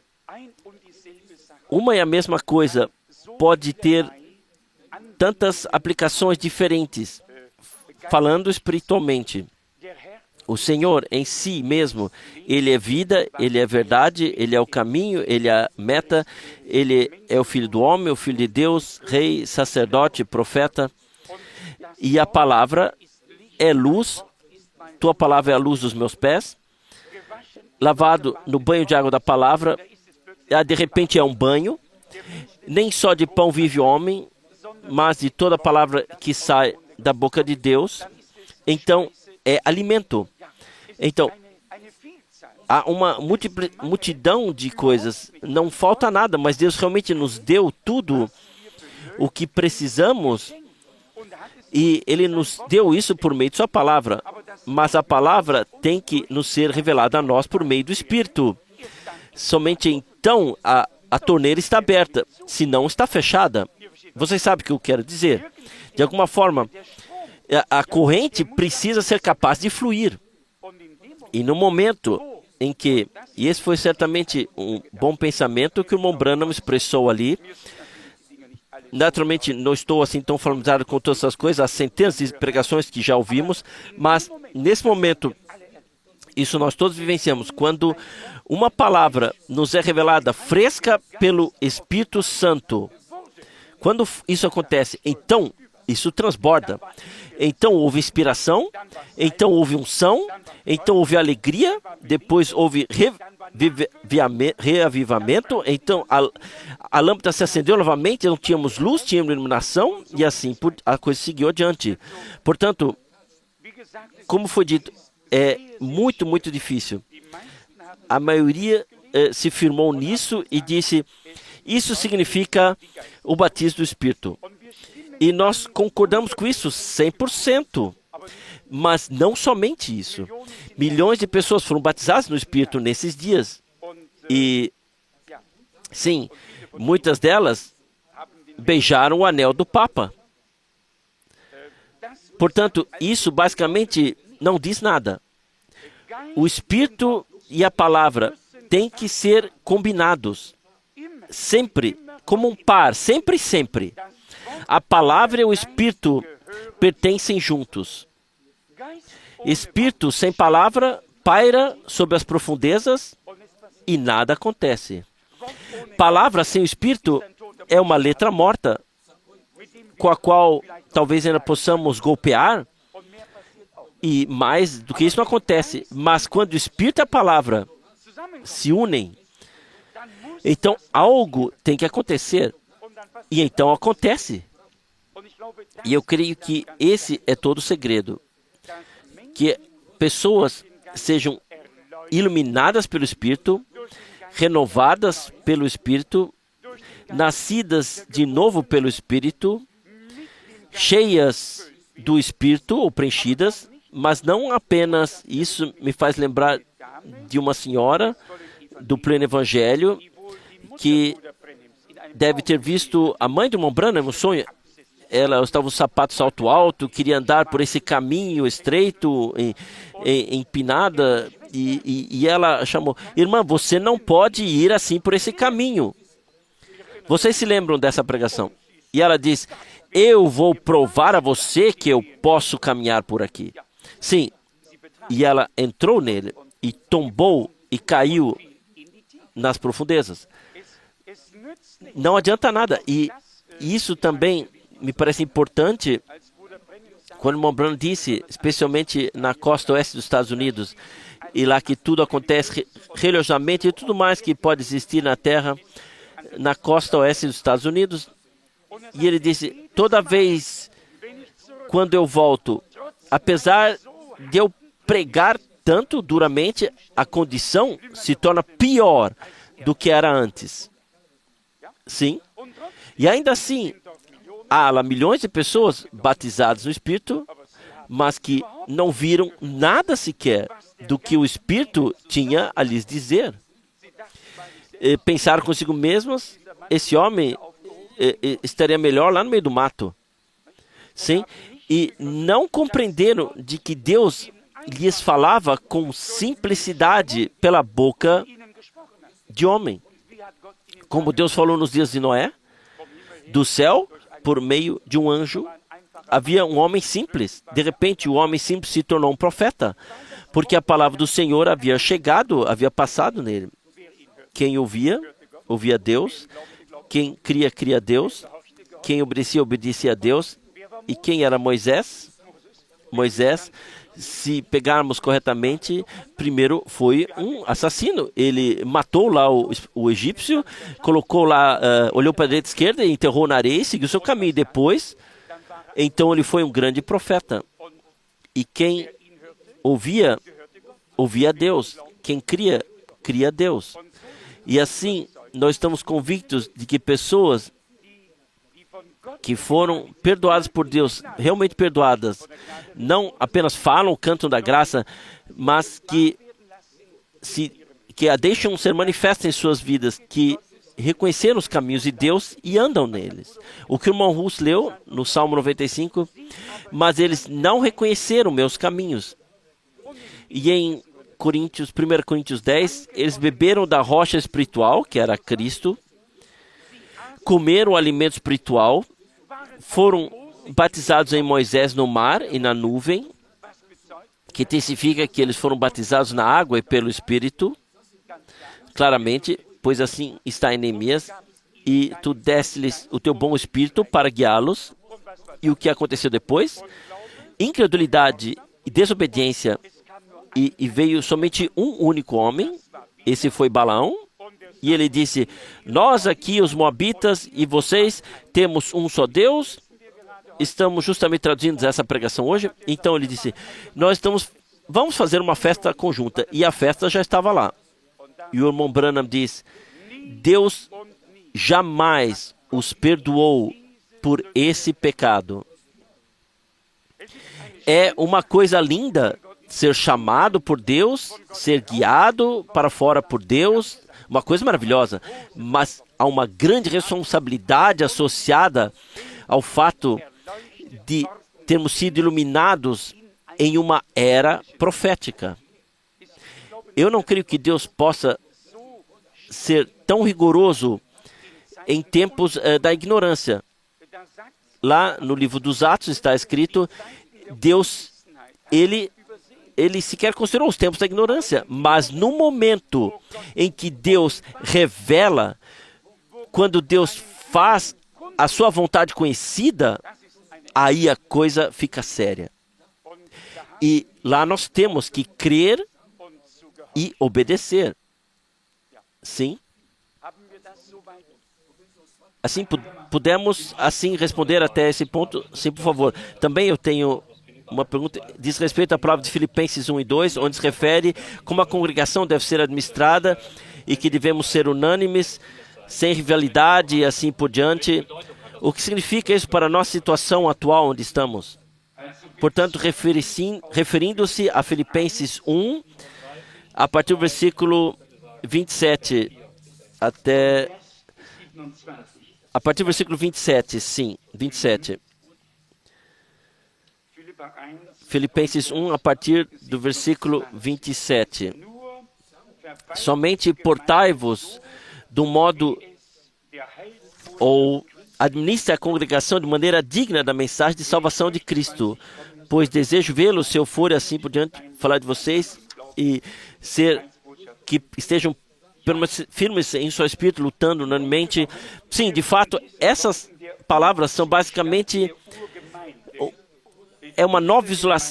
uma e a mesma coisa pode ter tantas aplicações diferentes, falando espiritualmente. O Senhor em si mesmo, Ele é vida, Ele é verdade, Ele é o caminho, Ele é a meta, Ele é o Filho do Homem, o Filho de Deus, Rei, sacerdote, profeta. E a palavra é luz, tua palavra é a luz dos meus pés. Lavado no banho de água da palavra, de repente é um banho. Nem só de pão vive o homem, mas de toda palavra que sai da boca de Deus. Então, é alimento. Então, há uma multidão de coisas. Não falta nada, mas Deus realmente nos deu tudo o que precisamos. E Ele nos deu isso por meio de sua palavra. Mas a palavra tem que nos ser revelada a nós por meio do Espírito. Somente então a torneira está aberta, se não está fechada. Vocês sabem o que eu quero dizer? De alguma forma, a corrente precisa ser capaz de fluir. E no momento em que, e esse foi certamente um bom pensamento que o irmão Branham expressou ali, naturalmente não estou assim tão familiarizado com todas essas coisas, as centenas de pregações que já ouvimos, mas nesse momento, isso nós todos vivenciamos, quando uma palavra nos é revelada fresca pelo Espírito Santo. Quando isso acontece, então isso transborda. Então houve inspiração, então houve unção, então houve alegria, depois houve reavivamento, então a lâmpada se acendeu novamente, não tínhamos luz, tínhamos iluminação, e assim a coisa seguiu adiante. Portanto, como foi dito, é muito, muito difícil. A maioria se firmou nisso e disse, isso significa o batismo do Espírito. E nós concordamos com isso 100%. Mas não somente isso. Milhões de pessoas foram batizadas no Espírito nesses dias. E, sim, muitas delas beijaram o anel do Papa. Portanto, isso basicamente não diz nada. O Espírito e a palavra têm que ser combinados. Sempre, como um par, sempre, sempre. A palavra e o Espírito pertencem juntos. Espírito sem palavra paira sobre as profundezas e nada acontece. Palavra sem o Espírito é uma letra morta, com a qual talvez ainda possamos golpear, e mais do que isso não acontece. Mas quando o Espírito e a palavra se unem, então algo tem que acontecer. E então acontece. E eu creio que esse é todo o segredo. Que pessoas sejam iluminadas pelo Espírito, renovadas pelo Espírito, nascidas de novo pelo Espírito, cheias do Espírito ou preenchidas, mas não apenas isso. Me faz lembrar de uma senhora do Pleno Evangelho que deve ter visto a mãe do irmão Branham no sonho. Ela estava com os sapatos salto alto, queria andar por esse caminho estreito, empinada, e ela chamou: irmã, você não pode ir assim por esse caminho. Vocês se lembram dessa pregação? E ela diz: eu vou provar a você que eu posso caminhar por aqui. Sim, e ela entrou nele e tombou e caiu nas profundezas. Não adianta nada. E isso também me parece importante quando o irmão Branham disse, especialmente na costa oeste dos Estados Unidos, e lá que tudo acontece religiosamente e tudo mais que pode existir na Terra, na costa oeste dos Estados Unidos. E ele disse: toda vez quando eu volto, apesar de eu pregar tanto duramente, a condição se torna pior do que era antes. Sim. E ainda assim, há lá milhões de pessoas batizadas no Espírito, mas que não viram nada sequer do que o Espírito tinha a lhes dizer. Pensaram consigo mesmos: esse homem estaria melhor lá no meio do mato. Sim. E não compreenderam de que Deus lhes falava com simplicidade pela boca de homem. Como Deus falou nos dias de Noé, do céu, por meio de um anjo, havia um homem simples. De repente, o homem simples se tornou um profeta, porque a palavra do Senhor havia chegado, havia passado nele. Quem ouvia, ouvia Deus. Quem cria, cria Deus. Quem obedecia, obedecia a Deus. E quem era Moisés? Moisés, se pegarmos corretamente, primeiro foi um assassino. Ele matou lá o egípcio, colocou lá, olhou para a direita e esquerda, enterrou na areia e seguiu seu caminho. Depois, então ele foi um grande profeta. E quem ouvia, ouvia Deus. Quem cria, cria Deus. E assim, nós estamos convictos de que pessoas que foram perdoadas por Deus, realmente perdoadas, não apenas falam, cantam da graça, mas que a deixam ser manifestas em suas vidas, que reconheceram os caminhos de Deus e andam neles. O que o irmão Russ leu no Salmo 95, mas eles não reconheceram meus caminhos. E em 1 Coríntios 10, eles beberam da rocha espiritual, que era Cristo, comeram o alimento espiritual, foram batizados em Moisés no mar e na nuvem, que testifica que eles foram batizados na água e pelo Espírito, claramente, pois assim está em Neemias, e tu deste-lhes o teu bom Espírito para guiá-los. E o que aconteceu depois? Incredulidade e desobediência, e veio somente um único homem, esse foi Balaão. E ele disse: nós aqui, os moabitas, e vocês, temos um só Deus. Estamos justamente traduzindo essa pregação hoje. Então ele disse: vamos fazer uma festa conjunta. E a festa já estava lá. E o irmão Branham diz: Deus jamais os perdoou por esse pecado. É uma coisa linda ser chamado por Deus, ser guiado para fora por Deus. Uma coisa maravilhosa, mas há uma grande responsabilidade associada ao fato de termos sido iluminados em uma era profética. Eu não creio que Deus possa ser tão rigoroso em tempos da ignorância. Lá no livro dos Atos está escrito: Deus, ele sequer considerou os tempos da ignorância, mas no momento em que Deus revela, quando Deus faz a sua vontade conhecida, aí a coisa fica séria. E lá nós temos que crer e obedecer. Sim? Assim, podemos assim responder até esse ponto? Sim, por favor. Também eu tenho uma pergunta, diz respeito à palavra de Filipenses 1 e 2, onde se refere como a congregação deve ser administrada e que devemos ser unânimes, sem rivalidade e assim por diante. O que significa isso para a nossa situação atual onde estamos? Portanto, referindo-se a Filipenses 1, a partir do versículo 27 até... A partir do versículo 27, sim, 27. Filipenses 1, a partir do versículo 27. Somente portai-vos de um modo, ou administre a congregação de maneira digna da mensagem de salvação de Cristo, pois desejo vê-los, se eu for assim por diante, falar de vocês, e que estejam firmes em seu espírito, lutando unanimemente. Sim, de fato, essas palavras são basicamente uma nova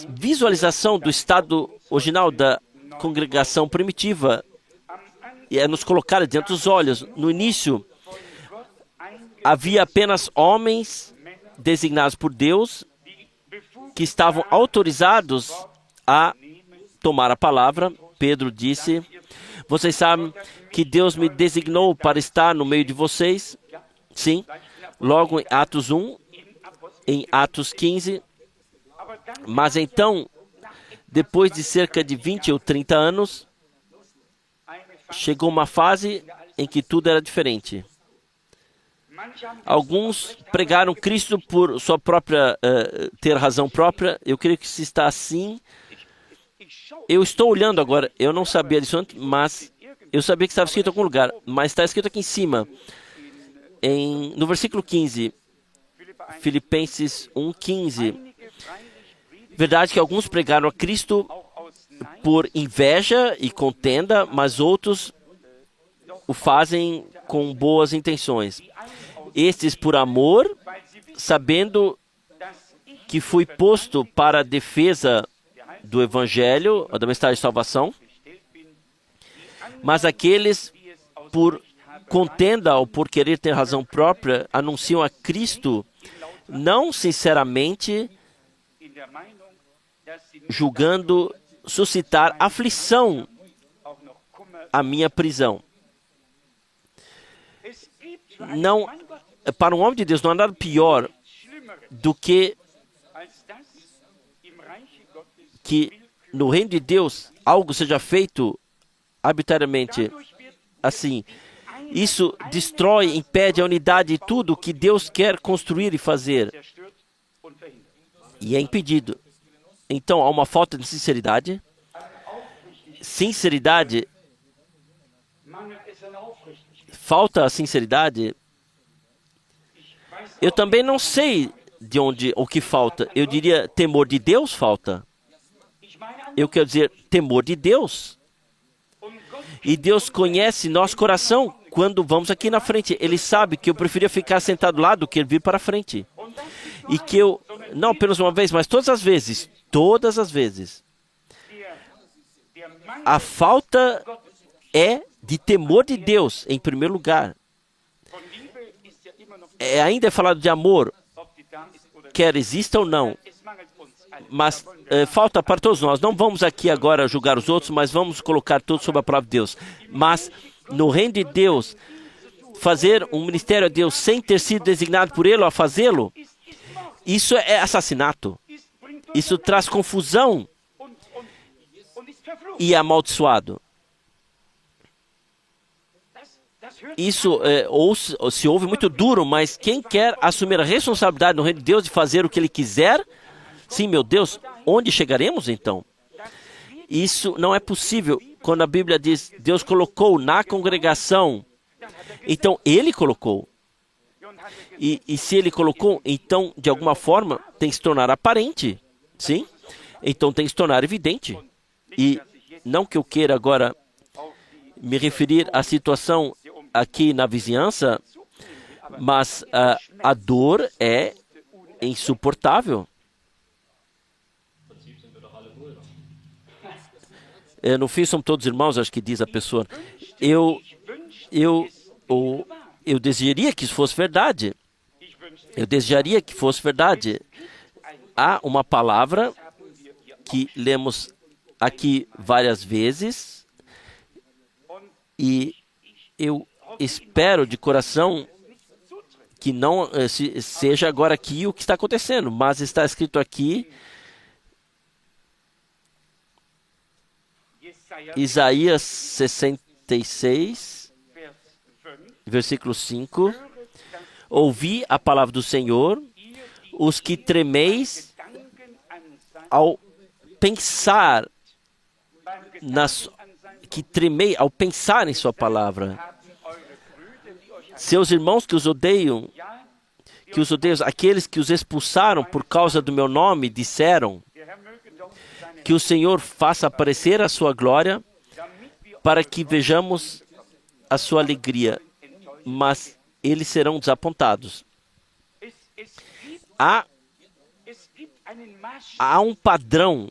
visualização do estado original da congregação primitiva. E é nos colocar diante dos olhos. No início, havia apenas homens designados por Deus que estavam autorizados a tomar a palavra. Pedro disse: vocês sabem que Deus me designou para estar no meio de vocês? Sim. Logo em Atos 1, em Atos 15. Mas então, depois de cerca de 20 ou 30 anos, chegou uma fase em que tudo era diferente. Alguns pregaram Cristo por sua própria, ter razão própria. Eu creio que se está assim. Eu estou olhando agora, eu não sabia disso antes, mas eu sabia que estava escrito em algum lugar. Mas está escrito aqui em cima, no versículo 15, Filipenses 1:15. Verdade que alguns pregaram a Cristo por inveja e contenda, mas outros o fazem com boas intenções. Estes por amor, sabendo que fui posto para a defesa do Evangelho, da mensagem de salvação, mas aqueles por contenda ou por querer ter razão própria, anunciam a Cristo, não sinceramente, julgando suscitar aflição à minha prisão. Não, para um homem de Deus não há nada pior do que no reino de Deus algo seja feito arbitrariamente assim. Isso destrói, impede a unidade de tudo que Deus quer construir e fazer. E é impedido. Então, há uma falta de sinceridade. Falta a sinceridade. Eu também não sei de onde, o que falta. Eu diria temor de Deus falta. Eu quero dizer temor de Deus. E Deus conhece nosso coração quando vamos aqui na frente. Ele sabe que eu preferia ficar sentado lá do que vir para a frente. E que eu, não apenas uma vez, mas todas as vezes, a falta é de temor de Deus, em primeiro lugar. Ainda é falado de amor, quer exista ou não. Mas falta para todos nós. Não vamos aqui agora julgar os outros, mas vamos colocar tudo sobre a palavra de Deus. Mas no reino de Deus, fazer um ministério a Deus sem ter sido designado por Ele a fazê-lo, isso é assassinato. Isso traz confusão e é amaldiçoado. Isso se ouve muito duro, mas quem quer assumir a responsabilidade no reino de Deus de fazer o que Ele quiser, sim, meu Deus, onde chegaremos então? Isso não é possível. Quando a Bíblia diz, Deus colocou na congregação, então Ele colocou. E se Ele colocou, então, de alguma forma, tem que se tornar aparente, sim? Então tem que se tornar evidente. E não que eu queira agora me referir à situação aqui na vizinhança, mas a dor é insuportável. No fim, somos todos irmãos, acho que diz a pessoa. Eu desejaria que isso fosse verdade. Eu desejaria que fosse verdade. Há uma palavra que lemos aqui várias vezes e eu espero de coração que não seja agora aqui o que está acontecendo, mas está escrito aqui Isaías 66, versículo 5. Ouvi a palavra do Senhor, os que tremeis ao pensar ao pensar em sua palavra. Seus irmãos que os odeiam, aqueles que os expulsaram por causa do meu nome, disseram que o Senhor faça aparecer a sua glória para que vejamos a sua alegria, mas eles serão desapontados. Há um padrão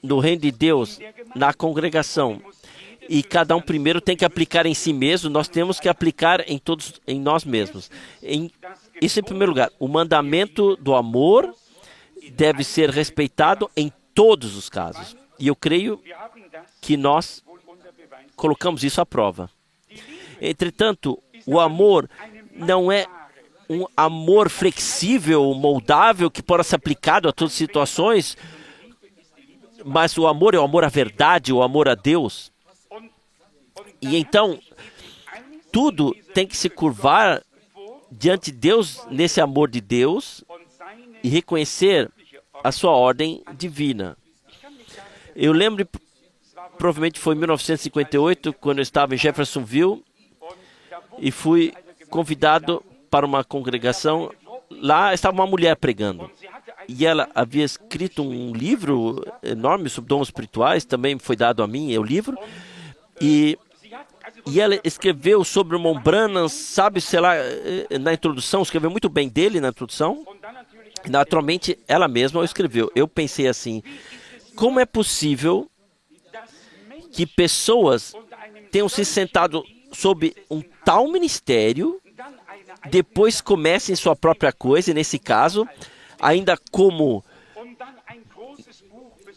no reino de Deus, na congregação, e cada um primeiro tem que aplicar em si mesmo, nós temos que aplicar em nós mesmos. Isso em primeiro lugar. O mandamento do amor deve ser respeitado em todos os casos. E eu creio que nós colocamos isso à prova. Entretanto, o amor não é um amor flexível, moldável, que possa ser aplicado a todas as situações, mas o amor é o amor à verdade, o amor a Deus. E então, tudo tem que se curvar diante de Deus, nesse amor de Deus, e reconhecer a sua ordem divina. Eu lembro, provavelmente foi em 1958, quando eu estava em Jeffersonville, e fui convidado para uma congregação. Lá estava uma mulher pregando. E ela havia escrito um livro enorme sobre dons espirituais, também foi dado a mim, o livro. E ela escreveu sobre o Irmão Branham, sabe, sei lá, na introdução, escreveu muito bem dele na introdução. Naturalmente, ela mesma o escreveu. Eu pensei assim, como é possível que pessoas tenham se sentado sob um tal ministério, depois comecem sua própria coisa, e nesse caso, ainda como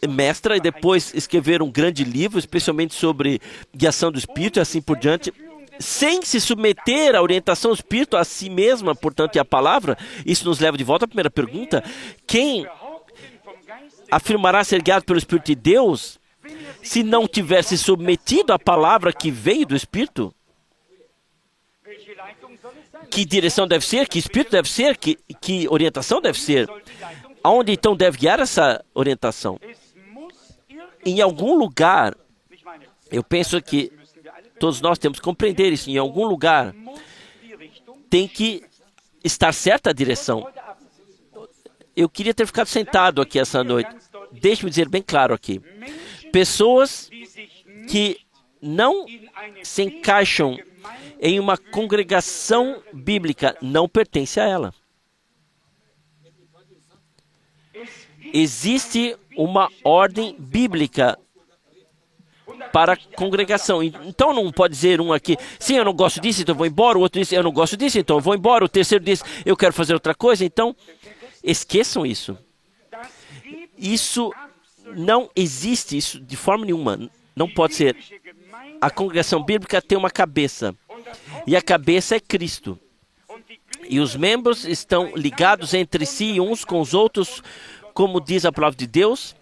mestra, e depois escrever um grande livro, especialmente sobre guiação do Espírito e assim por diante, sem se submeter à orientação do Espírito, a si mesma, portanto, e à palavra. Isso nos leva de volta à primeira pergunta. Quem afirmará ser guiado pelo Espírito de Deus se não tiver se submetido à palavra que veio do Espírito? Que direção deve ser? Que Espírito deve ser? Que orientação deve ser? Aonde então deve guiar essa orientação? Em algum lugar, eu penso que todos nós temos que compreender isso, em algum lugar tem que estar certa a direção. Eu queria ter ficado sentado aqui essa noite. Deixe-me dizer bem claro aqui. Pessoas que não se encaixam em uma congregação bíblica não pertencem a ela. Existe uma ordem bíblica para a congregação. Então não pode dizer um aqui, sim, eu não gosto disso, então eu vou embora. O outro diz, eu não gosto disso, então eu vou embora. O terceiro diz, eu quero fazer outra coisa. Então, esqueçam isso. Isso não existe, isso de forma nenhuma. Não pode ser. A congregação bíblica tem uma cabeça. E a cabeça é Cristo. E os membros estão ligados entre si uns com os outros, como diz a palavra de Deus,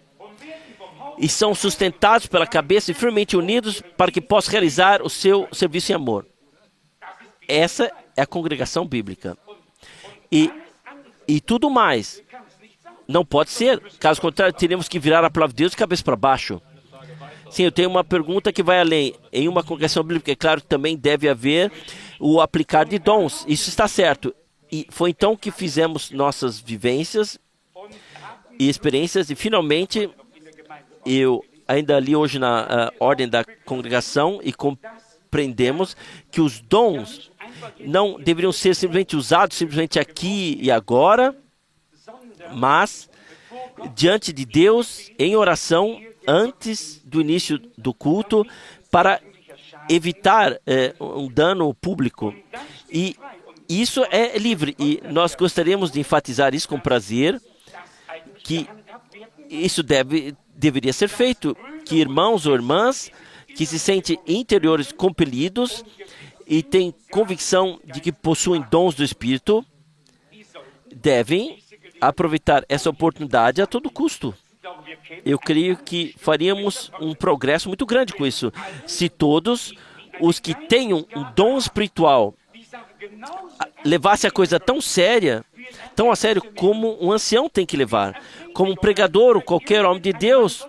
e são sustentados pela cabeça e firmemente unidos para que possam realizar o seu serviço em amor. Essa é a congregação bíblica. E tudo mais não pode ser. Caso contrário, teremos que virar a palavra de Deus de cabeça para baixo. Sim, eu tenho uma pergunta que vai além. Em uma congregação bíblica, é claro que também deve haver o aplicar de dons. Isso está certo. E foi então que fizemos nossas vivências e experiências, e finalmente eu ainda li hoje na ordem da congregação e compreendemos que os dons não deveriam ser simplesmente usados simplesmente aqui e agora, mas diante de Deus em oração antes do início do culto para evitar um dano público. E isso é livre, e nós gostaríamos de enfatizar isso com prazer, que isso deveria ser feito, que irmãos ou irmãs que se sentem interiores compelidos e têm convicção de que possuem dons do Espírito, devem aproveitar essa oportunidade a todo custo. eu creio que faríamos um progresso muito grande com isso. Se todos os que têm um dom espiritual levassem a coisa tão séria, tão a sério como um ancião tem que levar, como um pregador ou qualquer homem de Deus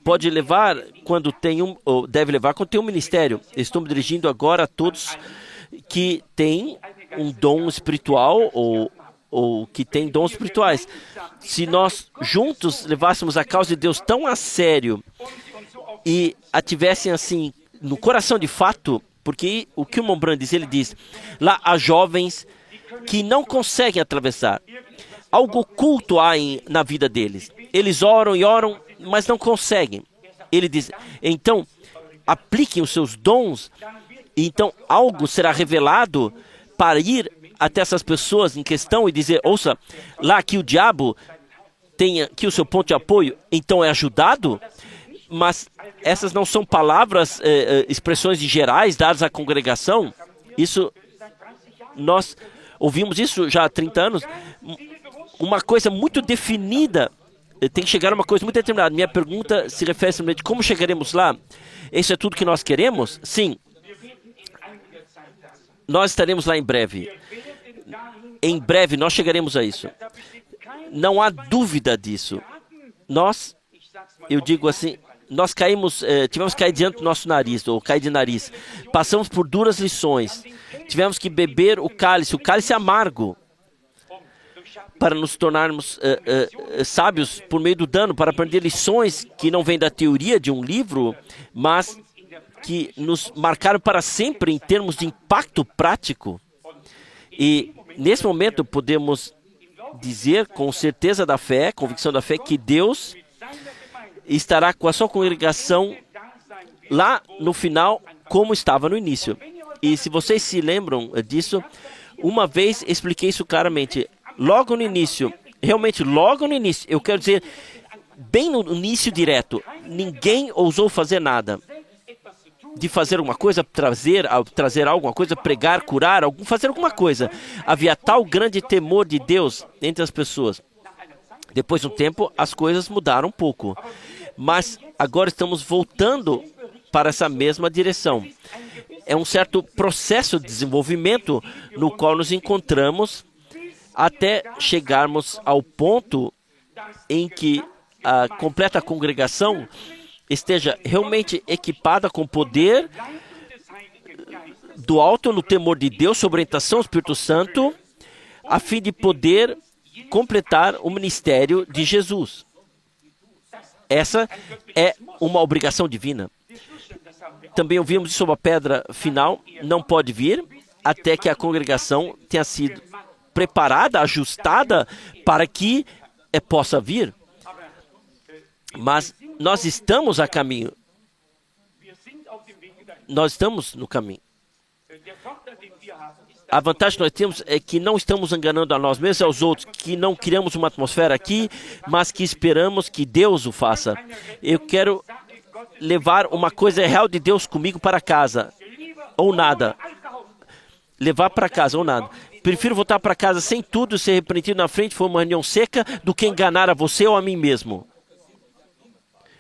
pode levar quando tem ou deve levar quando tem um ministério. Estou me dirigindo agora a todos que têm um dom espiritual ou que têm dons espirituais. Se nós juntos levássemos a causa de Deus tão a sério e a tivessem assim no coração de fato, porque o que o Montbrand diz, ele diz, lá há jovens que não conseguem atravessar. Algo oculto há na vida deles. Eles oram e oram, mas não conseguem. Ele diz, então, apliquem os seus dons, e então algo será revelado para ir até essas pessoas em questão e dizer, ouça, lá que o diabo tem aqui o seu ponto de apoio, então é ajudado, mas essas não são palavras, expressões gerais dadas à congregação. Isso, nós ouvimos isso já há 30 anos, uma coisa muito definida, tem que chegar a uma coisa muito determinada. Minha pergunta se refere simplesmente como chegaremos lá? Isso é tudo que nós queremos? Sim. Nós estaremos lá em breve. Em breve nós chegaremos a isso. Não há dúvida disso. Eu digo assim, nós tivemos que cair diante do nosso nariz, ou cair de nariz. Passamos por duras lições. Tivemos que beber o cálice amargo, para nos tornarmos sábios por meio do dano, para aprender lições que não vêm da teoria de um livro, mas que nos marcaram para sempre em termos de impacto prático. E nesse momento podemos dizer com certeza da fé, convicção da fé, que Deus estará com a sua congregação lá no final, como estava no início. E se vocês se lembram disso, uma vez expliquei isso claramente. Logo no início, realmente logo no início, eu quero dizer, bem no início direto, ninguém ousou fazer nada. De fazer alguma coisa, trazer alguma coisa, pregar, curar, fazer alguma coisa. Havia tal grande temor de Deus entre as pessoas. Depois de um tempo, as coisas mudaram um pouco. Mas agora estamos voltando para essa mesma direção. É um certo processo de desenvolvimento no qual nos encontramos até chegarmos ao ponto em que a completa congregação esteja realmente equipada com poder do alto no temor de Deus, sob orientação do Espírito Santo, a fim de poder completar o ministério de Jesus. Essa é uma obrigação divina. Também ouvimos sobre a pedra final, não pode vir até que a congregação tenha sido preparada, ajustada para que possa vir. Mas nós estamos a caminho. Nós estamos no caminho. A vantagem que nós temos é que não estamos enganando a nós mesmos e aos outros, que não criamos uma atmosfera aqui, mas que esperamos que Deus o faça. Eu quero levar uma coisa real de Deus comigo para casa, ou nada. Levar para casa, ou nada. Prefiro voltar para casa sem tudo, ser repreendido na frente, foi uma reunião seca, do que enganar a você ou a mim mesmo.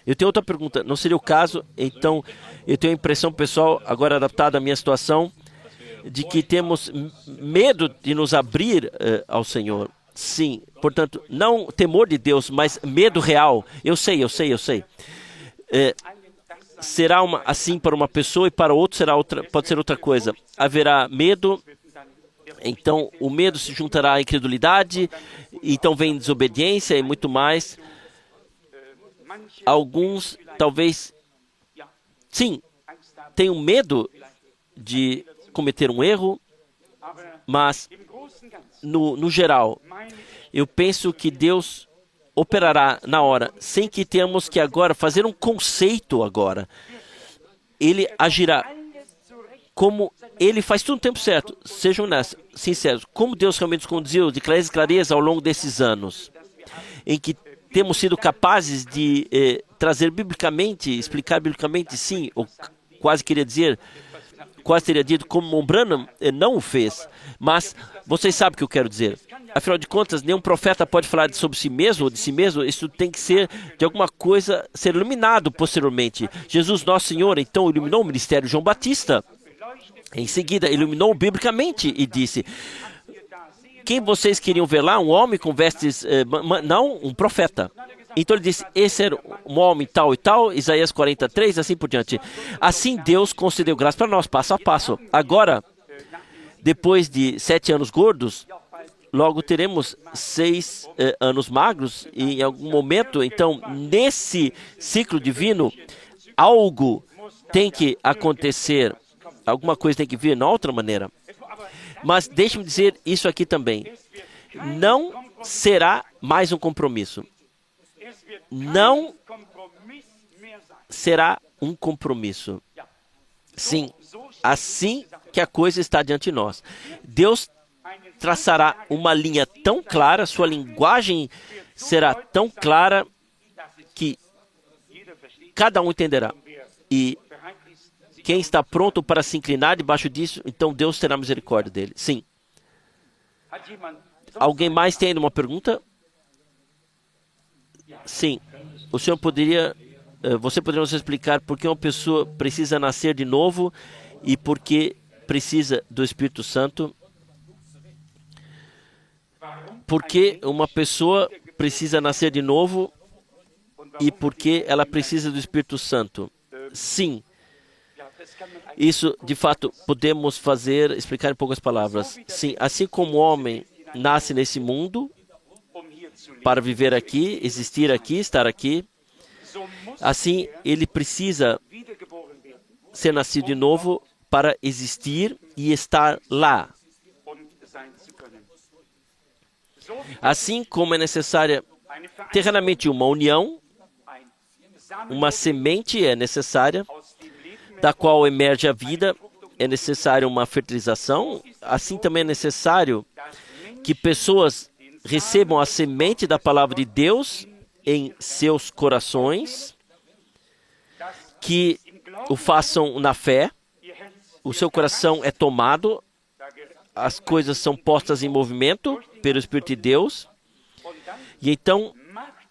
Eu tenho outra pergunta. Não seria o caso, então, eu tenho a impressão, pessoal, agora adaptada à minha situação, de que temos medo de nos abrir ao Senhor. Sim, portanto, não temor de Deus, mas medo real. Eu sei. Será assim para uma pessoa e para outro pode ser outra coisa. Haverá medo, então o medo se juntará à incredulidade, então vem desobediência e muito mais. Alguns, talvez, sim, tenham medo de cometer um erro, mas, no geral, eu penso que Deus operará na hora, sem que tenhamos que agora fazer um conceito agora. Ele agirá como Ele faz tudo no tempo certo. Sejam sinceros, como Deus realmente nos conduziu de clareza ao longo desses anos, em que temos sido capazes de trazer biblicamente, explicar biblicamente, sim, ou quase teria dito como Montbrand não o fez, mas vocês sabem o que eu quero dizer. Afinal de contas, nenhum profeta pode falar sobre si mesmo ou de si mesmo. Isso tem que ser de alguma coisa, ser iluminado posteriormente. Jesus, nosso Senhor, então iluminou o ministério de João Batista. Em seguida, iluminou biblicamente e disse: quem vocês queriam ver lá? Um homem com vestes... não, um profeta. Então ele disse: esse era um homem tal e tal, Isaías 43, assim por diante. Assim Deus concedeu graça para nós, passo a passo. Agora, depois de 7 anos gordos, logo teremos 6 anos magros, e em algum momento, então, nesse ciclo divino, algo tem que acontecer, alguma coisa tem que vir na outra maneira. Mas deixe-me dizer isso aqui também. Não será mais um compromisso. Não será um compromisso. Sim, assim que a coisa está diante de nós. Deus traçará uma linha tão clara, sua linguagem será tão clara que cada um entenderá. E quem está pronto para se inclinar debaixo disso, então Deus terá misericórdia dele. Sim. Alguém mais tem uma pergunta? Sim. O senhor poderia, você poderia nos explicar por que uma pessoa precisa nascer de novo e por que precisa do Espírito Santo? Por que uma pessoa precisa nascer de novo e por que ela precisa do Espírito Santo? Sim. Isso, de fato, podemos explicar em poucas palavras. Sim, assim como o homem nasce nesse mundo para viver aqui, existir aqui, estar aqui, assim ele precisa ser nascido de novo para existir e estar lá. Assim como é necessária terrenamente uma união, uma semente é necessária, da qual emerge a vida, é necessária uma fertilização, assim também é necessário que pessoas recebam a semente da palavra de Deus em seus corações, que o façam na fé, o seu coração é tomado, as coisas são postas em movimento pelo Espírito de Deus, e então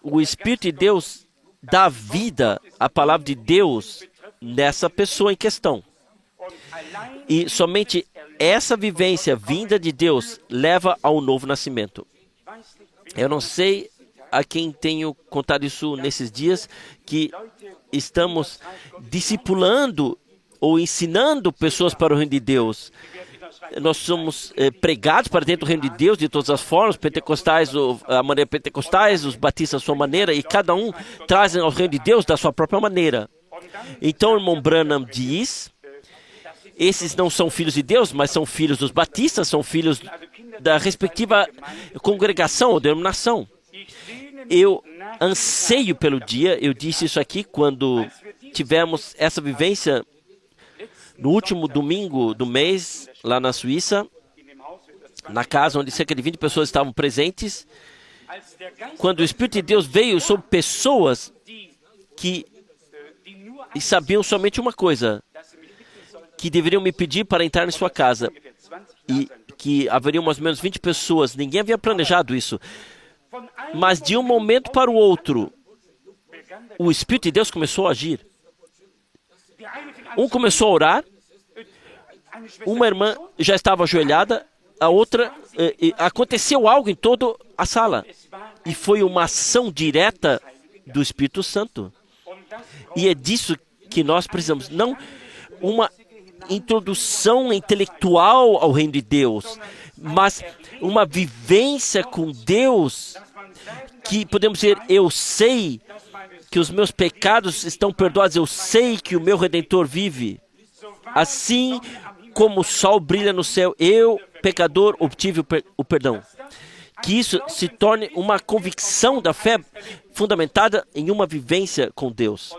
o Espírito de Deus dá vida à palavra de Deus nessa pessoa em questão. E somente essa vivência vinda de Deus leva ao novo nascimento. Eu não sei a quem tenho contado isso nesses dias, que estamos discipulando ou ensinando pessoas para o reino de Deus. Nós somos pregados para dentro do reino de Deus de todas as formas, pentecostais, a maneira pentecostais, os batistas a sua maneira, e cada um traz ao reino de Deus da sua própria maneira. Então o irmão Branham diz, esses não são filhos de Deus, mas são filhos dos batistas, são filhos da respectiva congregação ou denominação. Eu anseio pelo dia, eu disse isso aqui quando tivemos essa vivência no último domingo do mês, lá na Suíça, na casa onde cerca de 20 pessoas estavam presentes, quando o Espírito de Deus veio sobre pessoas que sabiam somente uma coisa, que deveriam me pedir para entrar em sua casa, e que haveriam mais ou menos 20 pessoas, ninguém havia planejado isso, mas de um momento para o outro, o Espírito de Deus começou a agir. Um começou a orar, uma irmã já estava ajoelhada, a outra, aconteceu algo em toda a sala, e foi uma ação direta do Espírito Santo. E é disso que nós precisamos, não uma introdução intelectual ao reino de Deus, mas uma vivência com Deus, que podemos dizer, eu sei que os meus pecados estão perdoados, eu sei que o meu Redentor vive. Assim como o sol brilha no céu, eu, pecador, obtive o perdão. Que isso se torne uma convicção da fé fundamentada em uma vivência com Deus.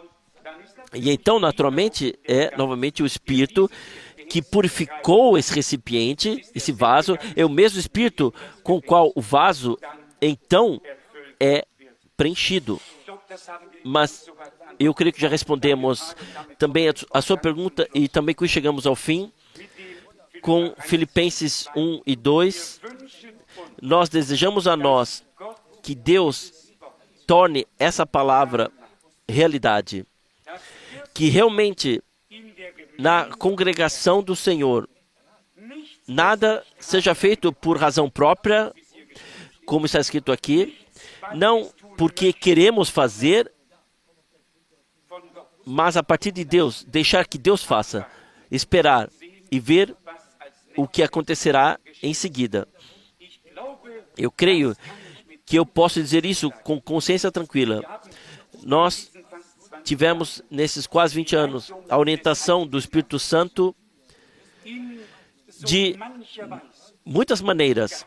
E então, naturalmente, é novamente o Espírito que purificou esse recipiente, esse vaso, é o mesmo Espírito com o qual o vaso, então, é preenchido. Mas eu creio que já respondemos também a sua pergunta e também que chegamos ao fim com Filipenses 1 e 2. nós desejamos a nós que Deus torne essa palavra realidade. Que realmente, na congregação do Senhor, nada seja feito por razão própria, como está escrito aqui, não porque queremos fazer, mas a partir de Deus, deixar que Deus faça, esperar e ver o que acontecerá em seguida. Eu creio que eu posso dizer isso com consciência tranquila. Nós tivemos, nesses quase 20 anos, a orientação do Espírito Santo de muitas maneiras.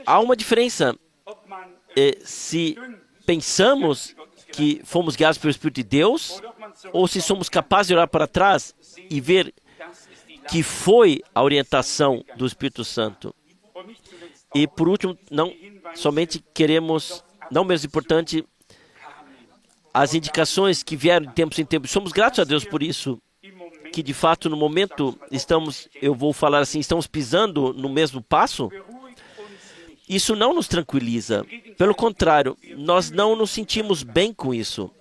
Há uma diferença se pensamos que fomos guiados pelo Espírito de Deus ou se somos capazes de olhar para trás e ver que foi a orientação do Espírito Santo. E por último, não somente queremos, não menos importante, as indicações que vieram de tempos em tempos. Somos gratos a Deus por isso, que de fato no momento estamos, eu vou falar assim, estamos pisando no mesmo passo. Isso não nos tranquiliza. Pelo contrário, nós não nos sentimos bem com isso.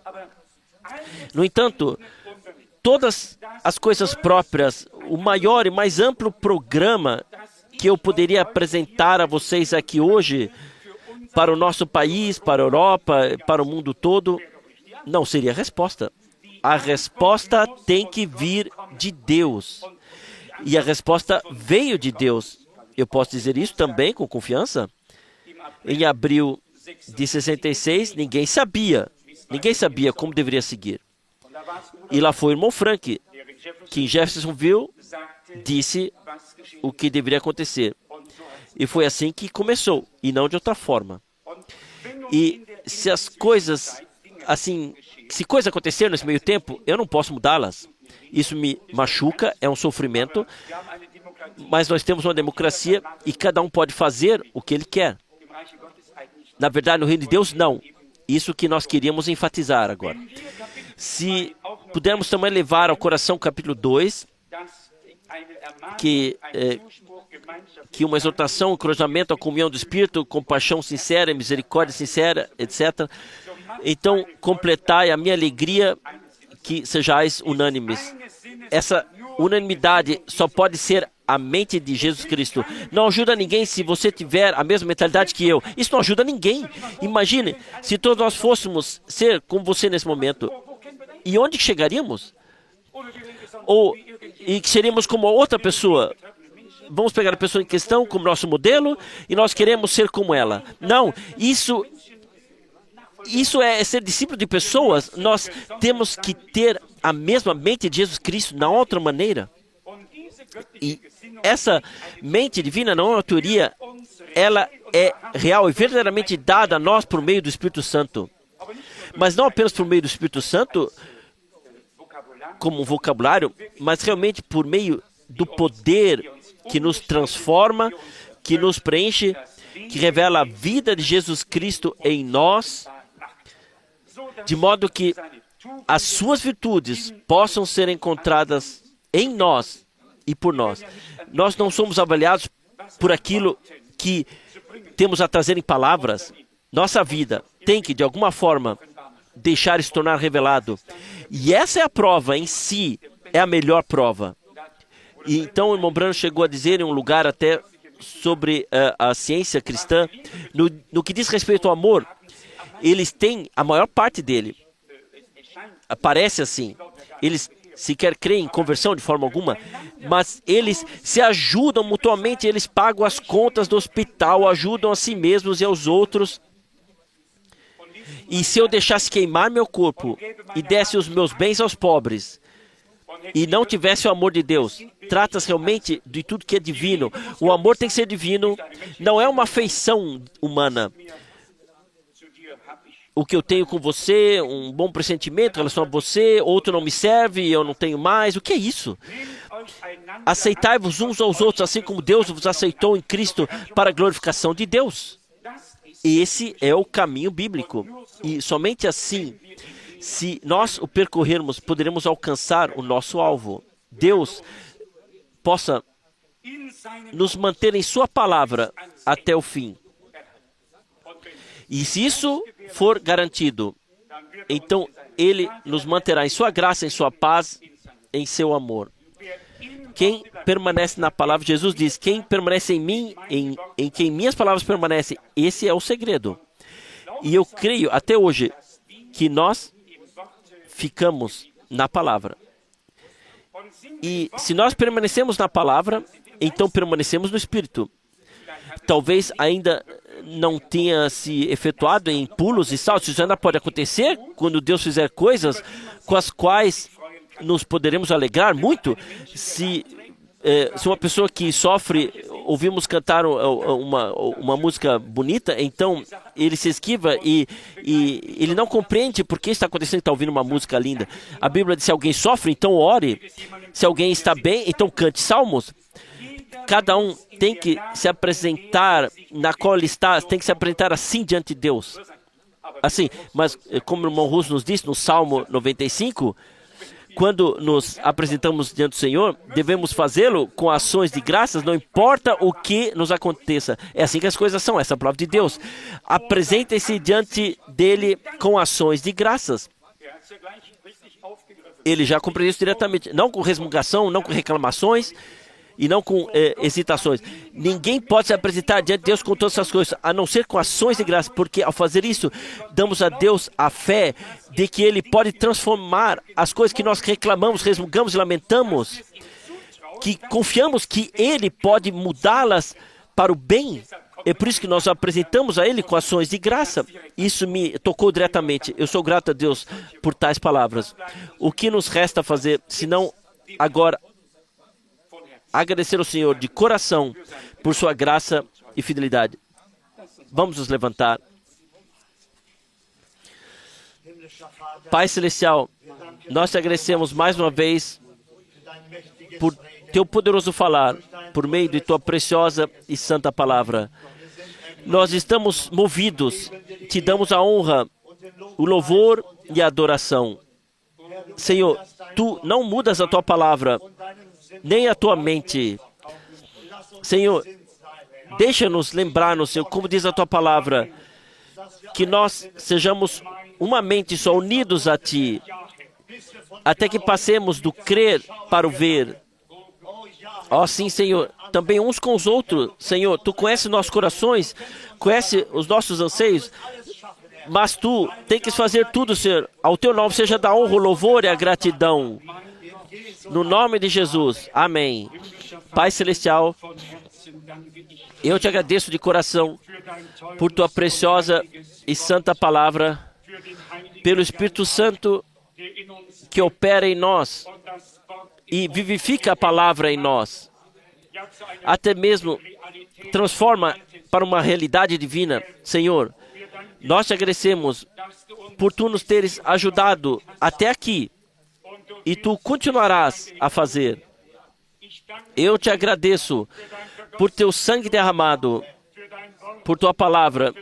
No entanto, todas as coisas próprias, o maior e mais amplo programa que eu poderia apresentar a vocês aqui hoje, para o nosso país, para a Europa, para o mundo todo, não seria a resposta. A resposta tem que vir de Deus. E a resposta veio de Deus. Eu posso dizer isso também com confiança? Em abril de 66, ninguém sabia como deveria seguir. E lá foi o irmão Frank, que em Jeffersonville disse o que deveria acontecer. E foi assim que começou, e não de outra forma. E se as coisas, assim, se coisas aconteceram nesse meio tempo, eu não posso mudá-las. Isso me machuca, é um sofrimento, mas nós temos uma democracia e cada um pode fazer o que ele quer. Na verdade, no reino de Deus, não. Isso que nós queríamos enfatizar agora. Se pudermos também levar ao coração o capítulo 2, que uma exortação, um encorajamento à comunhão do Espírito, compaixão sincera, misericórdia sincera, etc. Então, completai a minha alegria que sejais unânimes. Essa unanimidade só pode ser a mente de Jesus Cristo. Não ajuda ninguém se você tiver a mesma mentalidade que eu. Isso não ajuda ninguém. Imagine se todos nós fôssemos ser como você nesse momento. E onde chegaríamos? E que seríamos como outra pessoa. Vamos pegar a pessoa em questão como nosso modelo e nós queremos ser como ela. Não, isso é ser discípulo de pessoas. Nós temos que ter a mesma mente de Jesus Cristo, na outra maneira. E essa mente divina não é uma teoria, ela é real e verdadeiramente dada a nós por meio do Espírito Santo. Mas não apenas por meio do Espírito Santo, como um vocabulário, mas realmente por meio do poder que nos transforma, que nos preenche, que revela a vida de Jesus Cristo em nós, de modo que as suas virtudes possam ser encontradas em nós e por nós. Nós não somos avaliados por aquilo que temos a trazer em palavras. Nossa vida tem que, de alguma forma, deixar se tornar revelado. E essa é a prova em si, é a melhor prova. E então o irmão Branham chegou a dizer em um lugar até sobre a ciência cristã, no que diz respeito ao amor, eles têm a maior parte dele. Parece assim. Eles sequer creem em conversão de forma alguma, mas eles se ajudam mutuamente, eles pagam as contas do hospital, ajudam a si mesmos e aos outros. E se eu deixasse queimar meu corpo e desse os meus bens aos pobres, e não tivesse o amor de Deus, trata-se realmente de tudo que é divino. O amor tem que ser divino, não é uma afeição humana. O que eu tenho com você, um bom pressentimento em relação a você, outro não me serve e eu não tenho mais. O que é isso? Aceitai-vos uns aos outros, assim como Deus vos aceitou em Cristo para a glorificação de Deus. Esse é o caminho bíblico. E somente assim, se nós o percorrermos, poderemos alcançar o nosso alvo. Deus possa nos manter em sua palavra até o fim. E se isso for garantido, então Ele nos manterá em sua graça, em sua paz, em seu amor. Quem permanece na palavra, Jesus diz, quem permanece em mim, em quem minhas palavras permanecem, esse é o segredo. E eu creio até hoje que nós ficamos na palavra. E se nós permanecemos na palavra, então permanecemos no Espírito. Talvez ainda não tenha se efetuado em pulos e saltos. Isso ainda pode acontecer quando Deus fizer coisas com as quais nos poderemos alegrar muito. Se uma pessoa que sofre, ouvimos cantar uma música bonita, então ele se esquiva e ele não compreende por que está acontecendo, está ouvindo uma música linda. A Bíblia diz, se alguém sofre, então ore. Se alguém está bem, então cante salmos. Cada um tem que se apresentar na qual ele está, tem que se apresentar assim diante de Deus. Assim, mas como o irmão Russo nos disse no Salmo 95, quando nos apresentamos diante do Senhor, devemos fazê-lo com ações de graças, não importa o que nos aconteça. É assim que as coisas são, essa é a palavra de Deus. Apresentem-se diante dele com ações de graças. Ele já compreendeu isso diretamente, não com resmungação, não com reclamações e não com hesitações. Ninguém pode se apresentar diante de Deus com todas essas coisas, a não ser com ações de graça, porque ao fazer isso, damos a Deus a fé de que Ele pode transformar as coisas que nós reclamamos, resmungamos e lamentamos, que confiamos que Ele pode mudá-las para o bem. É por isso que nós apresentamos a Ele com ações de graça. Isso me tocou diretamente. Eu sou grato a Deus por tais palavras. O que nos resta fazer, senão agora agradecer ao Senhor de coração por sua graça e fidelidade. Vamos nos levantar. Pai Celestial, nós te agradecemos mais uma vez por teu poderoso falar, por meio de tua preciosa e santa palavra. Nós estamos movidos, te damos a honra, o louvor e a adoração. Senhor, tu não mudas a tua palavra, nem a tua mente. Senhor, deixa-nos lembrar-nos, Senhor, como diz a tua palavra, que nós sejamos uma mente só, unidos a ti, até que passemos do crer para o ver. Ó sim, Senhor, também uns com os outros. Senhor, tu conheces nossos corações, conhece os nossos anseios, mas tu tem que fazer tudo, Senhor. Ao teu nome seja da honra, o louvor e a gratidão. No nome de Jesus. Amém. Pai Celestial, eu te agradeço de coração por tua preciosa e santa palavra, pelo Espírito Santo que opera em nós e vivifica a palavra em nós. Até mesmo transforma para uma realidade divina. Senhor, nós te agradecemos por tu nos teres ajudado até aqui e tu continuarás a fazer. Eu te agradeço por teu sangue derramado, por tua palavra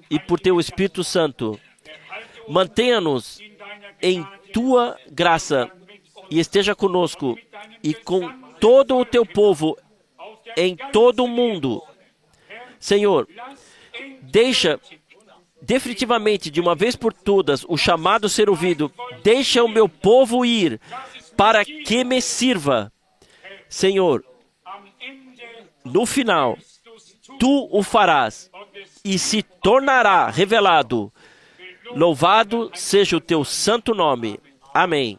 e por teu Espírito Santo. Mantenha-nos em tua graça e esteja conosco e com todo o teu povo em todo o mundo. Senhor, deixa definitivamente, de uma vez por todas, o chamado ser ouvido. Deixa o meu povo ir para que me sirva. Senhor, no final, tu o farás e se tornará revelado. Louvado seja o teu santo nome. Amém.